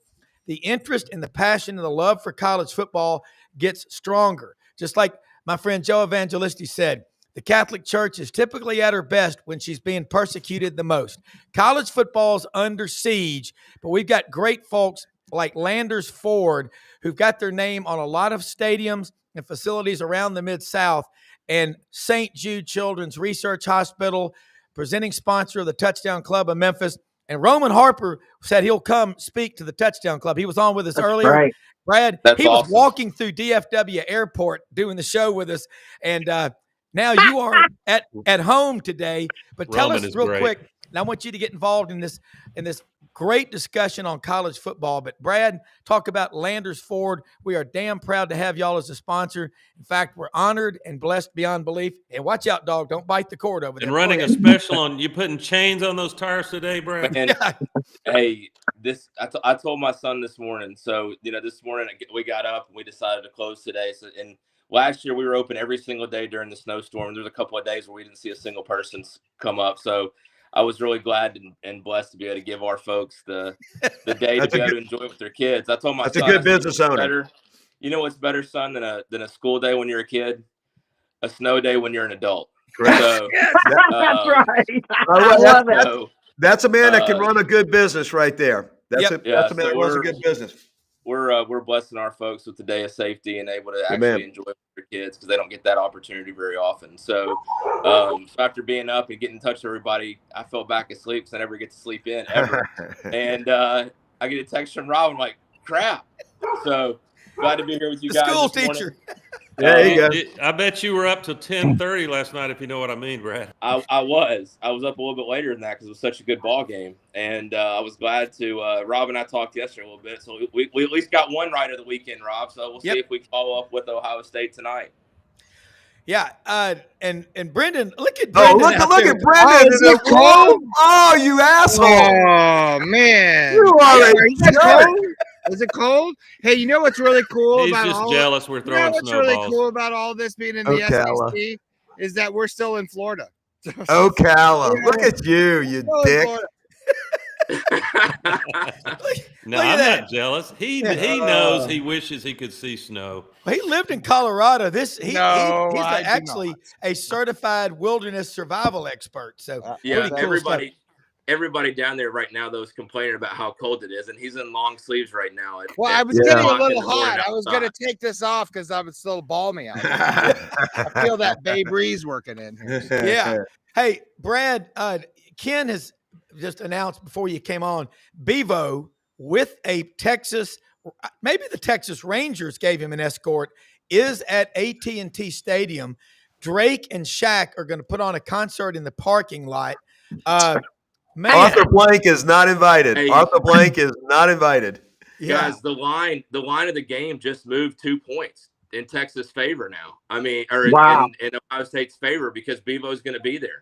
The interest and the passion and the love for college football gets stronger. Just like my friend Joe Evangelisti said, the Catholic Church is typically at her best when she's being persecuted the most. College football's under siege, but we've got great folks like Landers Ford who've got their name on a lot of stadiums and facilities around the Mid-South, and St. Jude Children's Research Hospital, presenting sponsor of the Touchdown Club of Memphis. And Roman Harper said he'll come speak to the Touchdown Club. He was on with us earlier. Right. Brad, That's he was awesome. walking through DFW Airport doing the show with us. And now you are at home today. But tell Roman us is real great. quick, and I want you to get involved in this great discussion on college football. But Brad, talk about Landers Ford. We are damn proud to have y'all as a sponsor. In fact, we're honored and blessed beyond belief. And watch out, dog. Don't bite the cord over there. And running a special on you putting chains on those tires today, Brad? And hey, I told my son this morning. So, this morning we got up and we decided to close today. So, and last year we were open every single day during the snowstorm. There was a couple of days where we didn't see a single person come up. So I was really glad and blessed to be able to give our folks the day to be able to enjoy with their kids. I told my son, that's a good business owner. You know what's better, son, than a school day when you're a kid? A snow day when you're an adult. Correct. So, That's right. I love it. So, that's a man that can run a good business right there. That's a man so that runs a good business. We're blessing our folks with the day of safety and able to actually enjoy with their kids because they don't get that opportunity very often. So, after being up and getting in touch with everybody, I fell back asleep because I never get to sleep in ever. And I get a text from Rob. I'm like, crap. So glad to be here with you guys. School this teacher. There you go. I bet you were up till 10:30 last night, if you know what I mean, Brad. I was up a little bit later than that because it was such a good ball game, and I was glad to. Rob and I talked yesterday a little bit, so we at least got one right of the weekend, Rob. So we'll see if we can follow up with Ohio State tonight. Yeah, and Brendan, look at Brendan. Look at Brendan. Is it cold? Oh, you asshole! Oh man, You are a jerk. Is it cold? Hey, you know what's really cool He's about just all jealous we're throwing what's snowballs. really cool about all this being in the SEC is that we're still in Florida. Ocala, look at you, you dick. No, I'm not jealous. He knows he wishes he could see snow. Well, he lived in Colorado. He's I do actually not. a certified wilderness survival expert. So Yeah, pretty cool everybody down there right now though is complaining about how cold it is, and he's in long sleeves right now. Well, I was getting a little hot. I was going to take this off because I was still balmy out. I feel that Bay Breeze working in here. Yeah. Hey, Brad, Ken has just announced before you came on, Bevo with a Texas maybe the Texas Rangers gave him an escort, is at AT&T Stadium. Drake and Shaq are going to put on a concert in the parking lot. Man, Arthur Blank is not invited. Hey. Arthur Blank is not invited. yeah. Guys, the line of the game just moved 2 points in Texas' favor now. I mean, or Wow. in Ohio State's favor because Bevo's going to be there.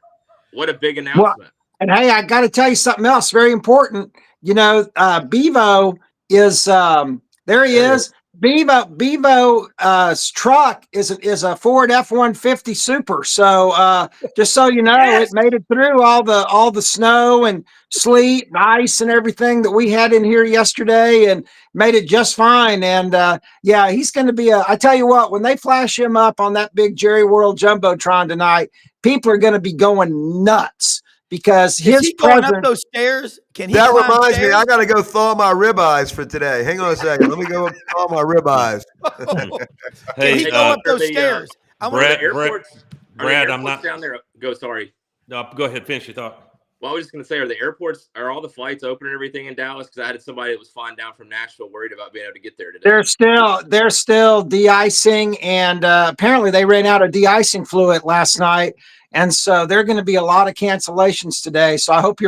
What a big Well, announcement! and hey, I got to tell you something else very important. You know, Bevo is there. He is. Bevo's truck is a Ford F-150 Super. So just so you know, Yes. it made it through all the snow and sleet and ice and everything that we had in here yesterday, and made it just fine. And yeah, he's going to be I tell you what, when they flash him up on that big Jerry World Jumbotron tonight, people are going to be going nuts. Because is he going up those stairs? Can he? That climb reminds stairs? me, I got to go thaw my ribeyes for today. Hang on a second. Let me go thaw my ribeyes. Can he Hey, go up those the, stairs? I want Brad, the airports. Brad, are the I'm airports not down there. Go. Sorry. No, go ahead. Finish your thought. Well, I was just going to say, are all the flights open and everything in Dallas? Because I had somebody that was flying down from Nashville worried about being able to get there today. They're still de-icing, and apparently they ran out of de-icing fluid last night, and so there are going to be a lot of cancellations today. So I hope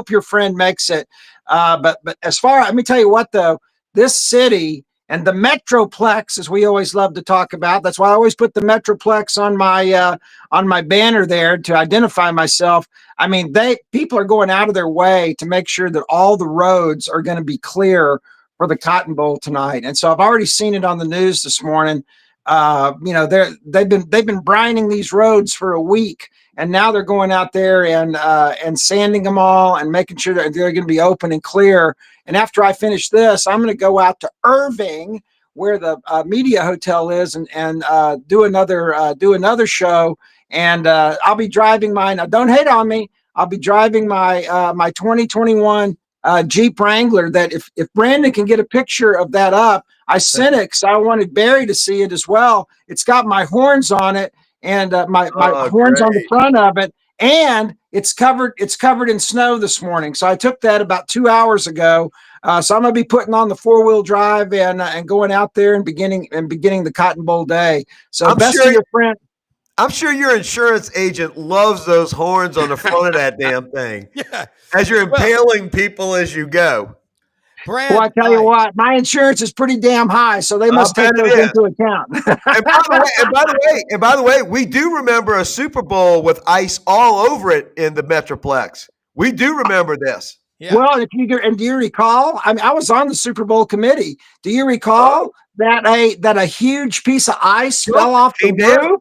your friend makes it. But let me tell you what though, this city and the Metroplex, as we always love to talk about. That's why I always put the Metroplex on my banner there to identify myself. I mean, people are going out of their way to make sure that all the roads are going to be clear for the Cotton Bowl tonight. And so I've already seen it on the news this morning. You know, they've been brining these roads for a week, and now they're going out there and sanding them all and making sure that they're going to be open and clear. And after I finish this, I'm going to go out to Irving, where the media hotel is, and do another show. And I'll be driving mine. Now, don't hate on me. I'll be driving my 2021 Jeep Wrangler. That if Brandon can get a picture of that up, I sent it because I wanted Barry to see it as well. It's got my horns on it, and my horns on the front of it, and it's covered in snow this morning. So I took that about 2 hours ago. So I'm gonna be putting on the 4-wheel drive and going out there and beginning the Cotton Bowl day. So best to your friend. I'm sure your insurance agent loves those horns on the front of that damn thing. Yeah. As you're impaling people as you go. Brad, Well, I tell you what, my insurance is pretty damn high, so they must take those into account. And by the way, we do remember a Super Bowl with ice all over it in the Metroplex. We do remember this. Yeah. Well, do you recall? I mean, I was on the Super Bowl committee. Do you recall that a huge piece of ice fell off the roof?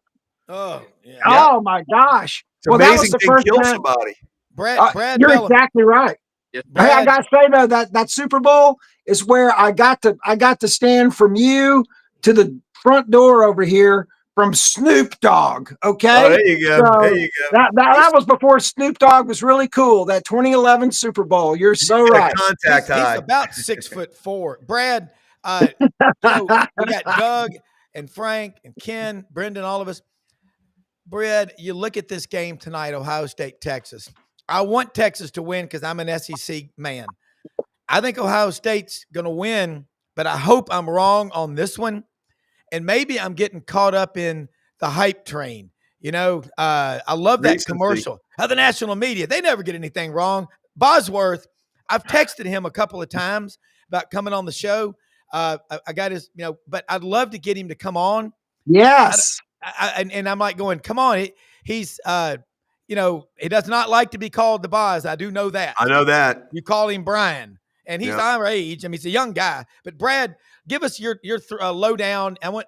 Oh, yeah. Oh my gosh! It's that was the first kill time. somebody. Brad, you're Bellamy. exactly right. Yes, Hey, I gotta say though, that Super Bowl is where I got to stand from you to the front door over here from Snoop Dogg. Okay. Oh, there you go. So there you go. that was before Snoop Dogg was really cool. That 2011 Super Bowl. You're so right. Contact high. He's about 6'4". Brad, we got Doug and Frank and Ken, Brendan, all of us. Brad, you look at this game tonight, Ohio State, Texas. I want Texas to win because I'm an SEC man. I think Ohio State's going to win, but I hope I'm wrong on this one. And maybe I'm getting caught up in the hype train. You know, I love that commercial. The national media, they never get anything wrong. Bosworth, I've texted him a couple of times about coming on the show. I got his, but I'd love to get him to come on. Yes. And I'm like going, come on. He's, he does not like to be called the Boz. I do know that. I know that. You call him Brian, and he's our age. I mean, he's a young guy. But Brad, give us your lowdown. I want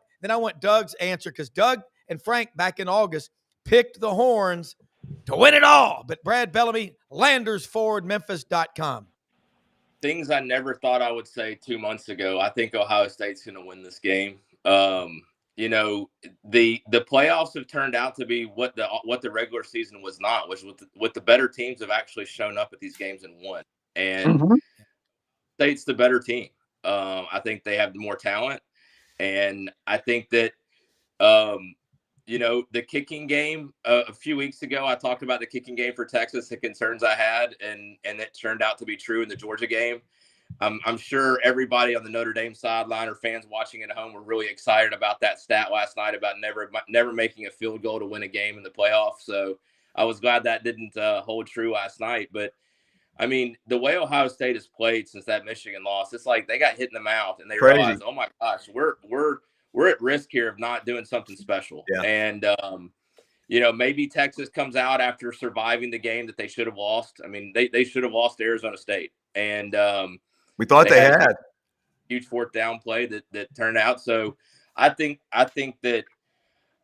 Doug's answer because Doug and Frank back in August picked the Horns to win it all. But Brad Bellamy, LandersFordMemphis.com. Things I never thought I would say 2 months ago. I think Ohio State's going to win this game. The playoffs have turned out to be what the regular season was not, which with the better teams have actually shown up at these games and won. And State's the better team. I think they have more talent, and I think that the kicking game a few weeks ago, I talked about the kicking game for Texas, the concerns I had, and it turned out to be true in the Georgia game. I'm sure everybody on the Notre Dame sideline or fans watching at home were really excited about that stat last night about never making a field goal to win a game in the playoffs. So I was glad that didn't hold true last night. But I mean, the way Ohio State has played since that Michigan loss, it's like they got hit in the mouth and they Crazy. realized, oh my gosh, we're at risk here of not doing something special. Yeah. And you know, maybe Texas comes out after surviving the game that they should have lost. I mean, they should have lost to Arizona State, and we thought they had a huge fourth down play that turned out. So I think that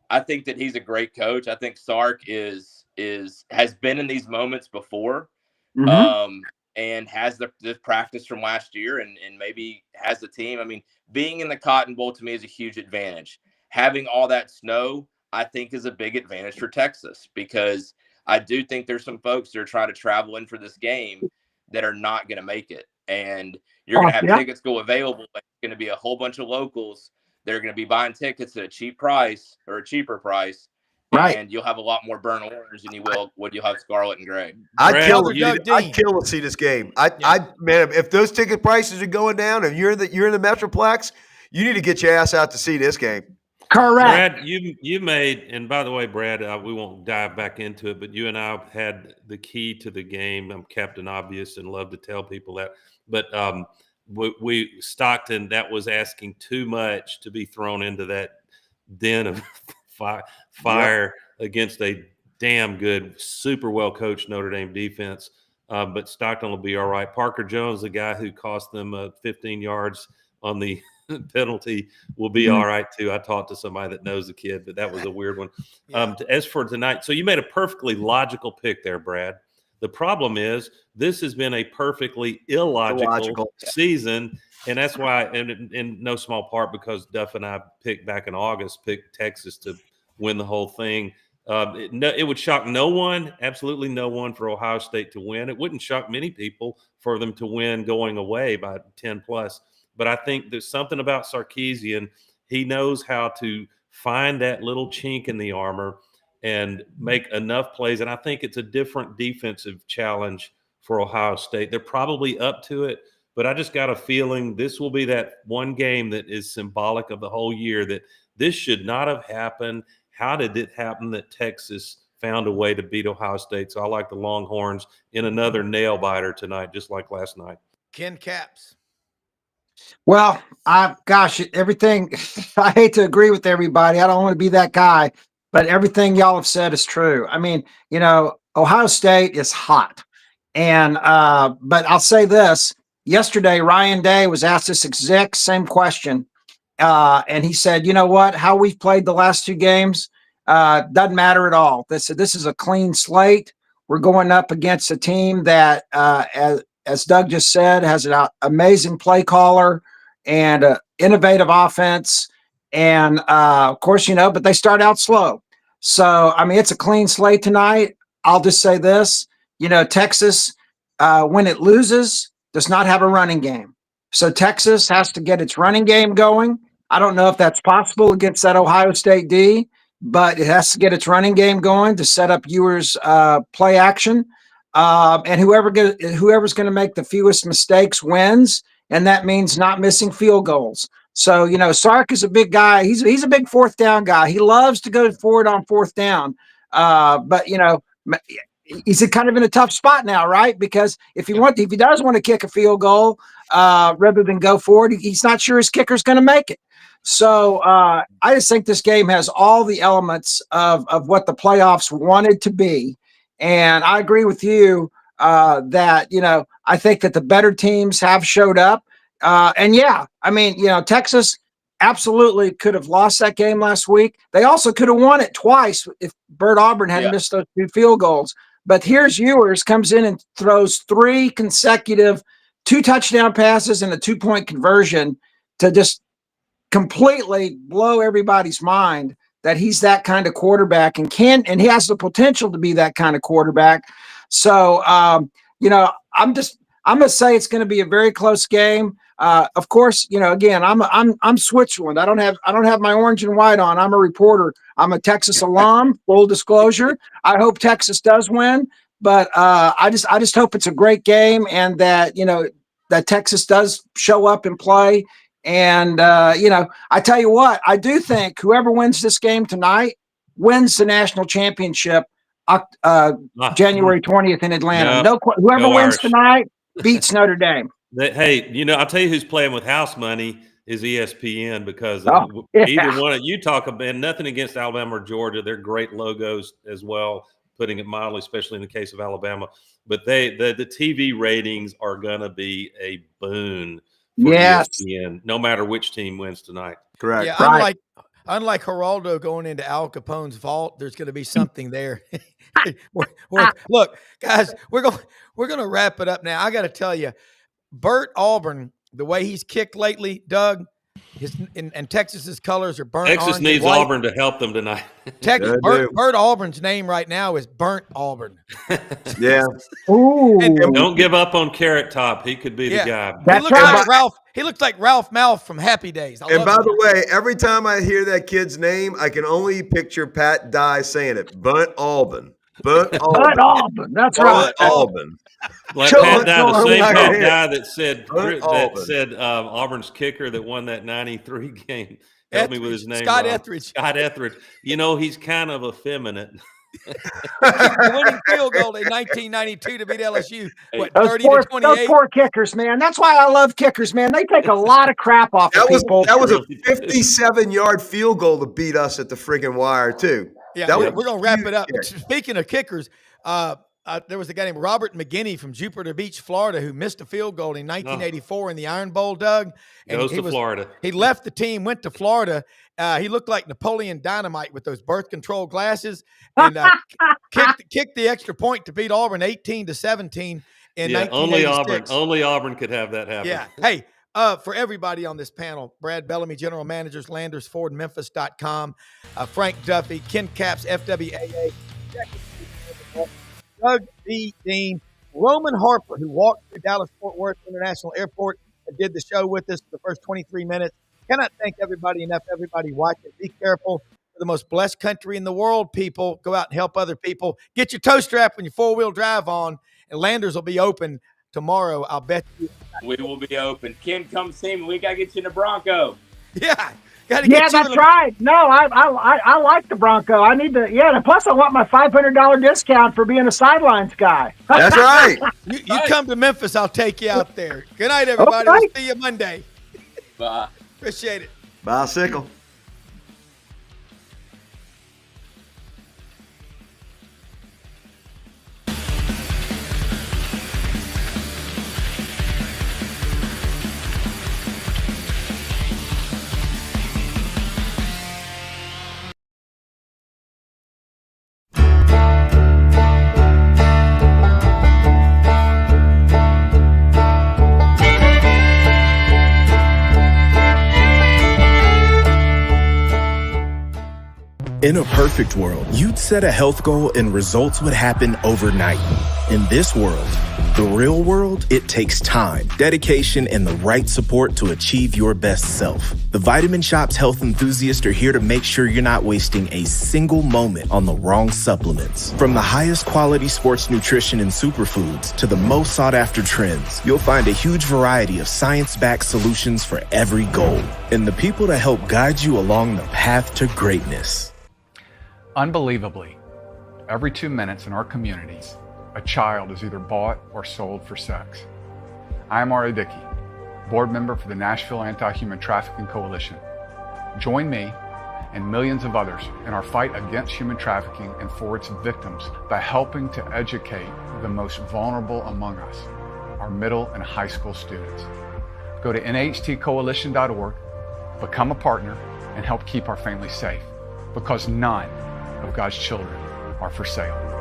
he's a great coach. I think Sark has been in these moments before, and has the practice from last year, and maybe has the team. I mean, being in the Cotton Bowl to me is a huge advantage. Having all that snow, I think, is a big advantage for Texas, because I do think there's some folks that are trying to travel in for this game that are not going to make it. And you're going to have tickets go available. It's going to be a whole bunch of locals. They're going to be buying tickets at a cheap price or a cheaper price. Right. And you'll have a lot more burnt orange than you will when you'll have scarlet and gray. I'd kill to see this game. Man, if those ticket prices are going down and you're in the Metroplex, you need to get your ass out to see this game. Correct. Brad, you made, and by the way, Brad, we won't dive back into it, but you and I had the key to the game. I'm Captain Obvious and love to tell people that. But we Stockton, that was asking too much to be thrown into that den of fire against a damn good, super well coached Notre Dame defense. But Stockton will be all right. Parker Jones, the guy who cost them 15 yards on the penalty, will be all right too. I talked to somebody that knows the kid, but that was a weird one. As for tonight, so you made a perfectly logical pick there, Brad. The problem is this has been a perfectly illogical season, and that's why, and in no small part because Duff and I picked back in August, picked Texas to win the whole thing. It would shock no one, absolutely no one, for Ohio State to win. It wouldn't shock many people for them to win going away by 10 plus. But I think there's something about Sarkisian. He knows how to find that little chink in the armor and make enough plays. And I think it's a different defensive challenge for Ohio State. They're probably up to it, but I just got a feeling this will be that one game that is symbolic of the whole year, that this should not have happened. How did it happen that Texas found a way to beat Ohio State? So I like the Longhorns in another nail biter tonight, just like last night. Ken Caps. Well, everything. I hate to agree with everybody. I don't want to be that guy, but everything y'all have said is true. I mean, you know, Ohio State is hot, and but I'll say this: yesterday, Ryan Day was asked this exact same question, and he said, "You know what? How we've played the last two games doesn't matter at all. This is a clean slate. We're going up against a team that, as Doug just said, has an amazing play caller and innovative offense. And of course, you know, but they start out slow. So, I mean, it's a clean slate tonight. I'll just say this, you know, Texas, when it loses, does not have a running game. So Texas has to get its running game going. I don't know if that's possible against that Ohio State D, but it has to get its running game going to set up Ewers' play action. And whoever's going to make the fewest mistakes wins, and that means not missing field goals. So, you know, Sark is a big guy. He's a big fourth down guy. He loves to go forward on fourth down. But, you know, he's kind of in a tough spot now, right? Because if he does want to kick a field goal rather than go forward, he's not sure his kicker's going to make it. So I just think this game has all the elements of what the playoffs wanted to be. And I agree with you that, you know, I think that the better teams have showed up. And yeah, I mean, you know, Texas absolutely could have lost that game last week. They also could have won it twice if Bert Auburn hadn't missed those two field goals. But here's Ewers, comes in and throws 3 consecutive 2 touchdown passes and a 2-point conversion to just completely blow everybody's mind that he's that kind of quarterback and he has the potential to be that kind of quarterback. So, you know, I'm going to say it's going to be a very close game. Of course, you know, again, I'm Switzerland. I don't have my orange and white on. I'm a reporter. I'm a Texas alum, full disclosure. I hope Texas does win, but I just hope it's a great game and that, you know, that Texas does show up and play. And, I tell you what, I do think whoever wins this game tonight wins the national championship January 20th in Atlanta. Whoever wins tonight beats Notre Dame. Hey, I'll tell you who's playing with house money is ESPN, because either one of you talk about, nothing against Alabama or Georgia. They're great logos as well, putting it mildly, especially in the case of Alabama. But the TV ratings are going to be a boon for ESPN, no matter which team wins tonight. Correct. Yeah, unlike Geraldo going into Al Capone's vault, there's going to be something there. Look, guys, we're going to wrap it up now. I got to tell you, Bert Auburn, the way he's kicked lately, Doug, and Texas's colors are burnt. Texas needs Auburn to help them tonight. Bert Auburn's name right now is Burnt Auburn. Yeah. Ooh. Don't give up on Carrot Top. He could be the guy. He looks like Ralph Malph from Happy Days. And by the way, every time I hear that kid's name, I can only picture Pat Dye saying it. Burnt Auburn. Burnt Auburn. That's right. Auburn. Like Pat Dye, the same Pat Dye that said Auburn's kicker that won that 93 game. Help me with his name. Scott Etheridge. Scott Etheridge. He's kind of effeminate. The winning field goal in 1992 to beat LSU. What, 30-28? Those poor kickers, man. That's why I love kickers, man. They take a lot of crap off of people. That was a 57-yard field goal to beat us at the friggin' wire, too. Yeah, we're going to wrap it up. Speaking of kickers, there was a guy named Robert McGinney from Jupiter Beach, Florida, who missed a field goal in 1984 in the Iron Bowl, Doug. And Goes to Florida. He left the team, went to Florida. He looked like Napoleon Dynamite with those birth control glasses, and kicked the extra point to beat Auburn 18-17 in 1986. Only Auburn could have that happen. Yeah. Hey, for everybody on this panel, Brad Bellamy, General Managers, Landers, Ford, Memphis.com, Frank Duffy, Ken Capps, FWAA, Doug B. Dean, Roman Harper, who walked through Dallas-Fort Worth International Airport and did the show with us for the first 23 minutes. Cannot thank everybody enough. Everybody watching. Be careful. We're the most blessed country in the world, people. Go out and help other people. Get your toe strap when your four-wheel drive on, and Landers will be open tomorrow. I'll bet you. We will be open. Ken, come see me. We got to get you in a Bronco. Yeah. That's right. No, I like the Bronco. I need to. Yeah, and plus I want my $500 discount for being a sidelines guy. That's right. You come to Memphis, I'll take you out there. Good night, everybody. Okay. We'll see you Monday. Bye. Appreciate it. Bicycle. In a perfect world, you'd set a health goal and results would happen overnight. In this world, the real world, it takes time, dedication, and the right support to achieve your best self. The Vitamin Shop's health enthusiasts are here to make sure you're not wasting a single moment on the wrong supplements. From the highest quality sports nutrition and superfoods to the most sought after trends, you'll find a huge variety of science-backed solutions for every goal. And the people to help guide you along the path to greatness. Unbelievably, every 2 minutes in our communities, a child is either bought or sold for sex. I am Ari Dickey, board member for the Nashville Anti-Human Trafficking Coalition. Join me and millions of others in our fight against human trafficking and for its victims by helping to educate the most vulnerable among us, our middle and high school students. Go to nhtcoalition.org, become a partner, and help keep our families safe, because none of God's children are for sale.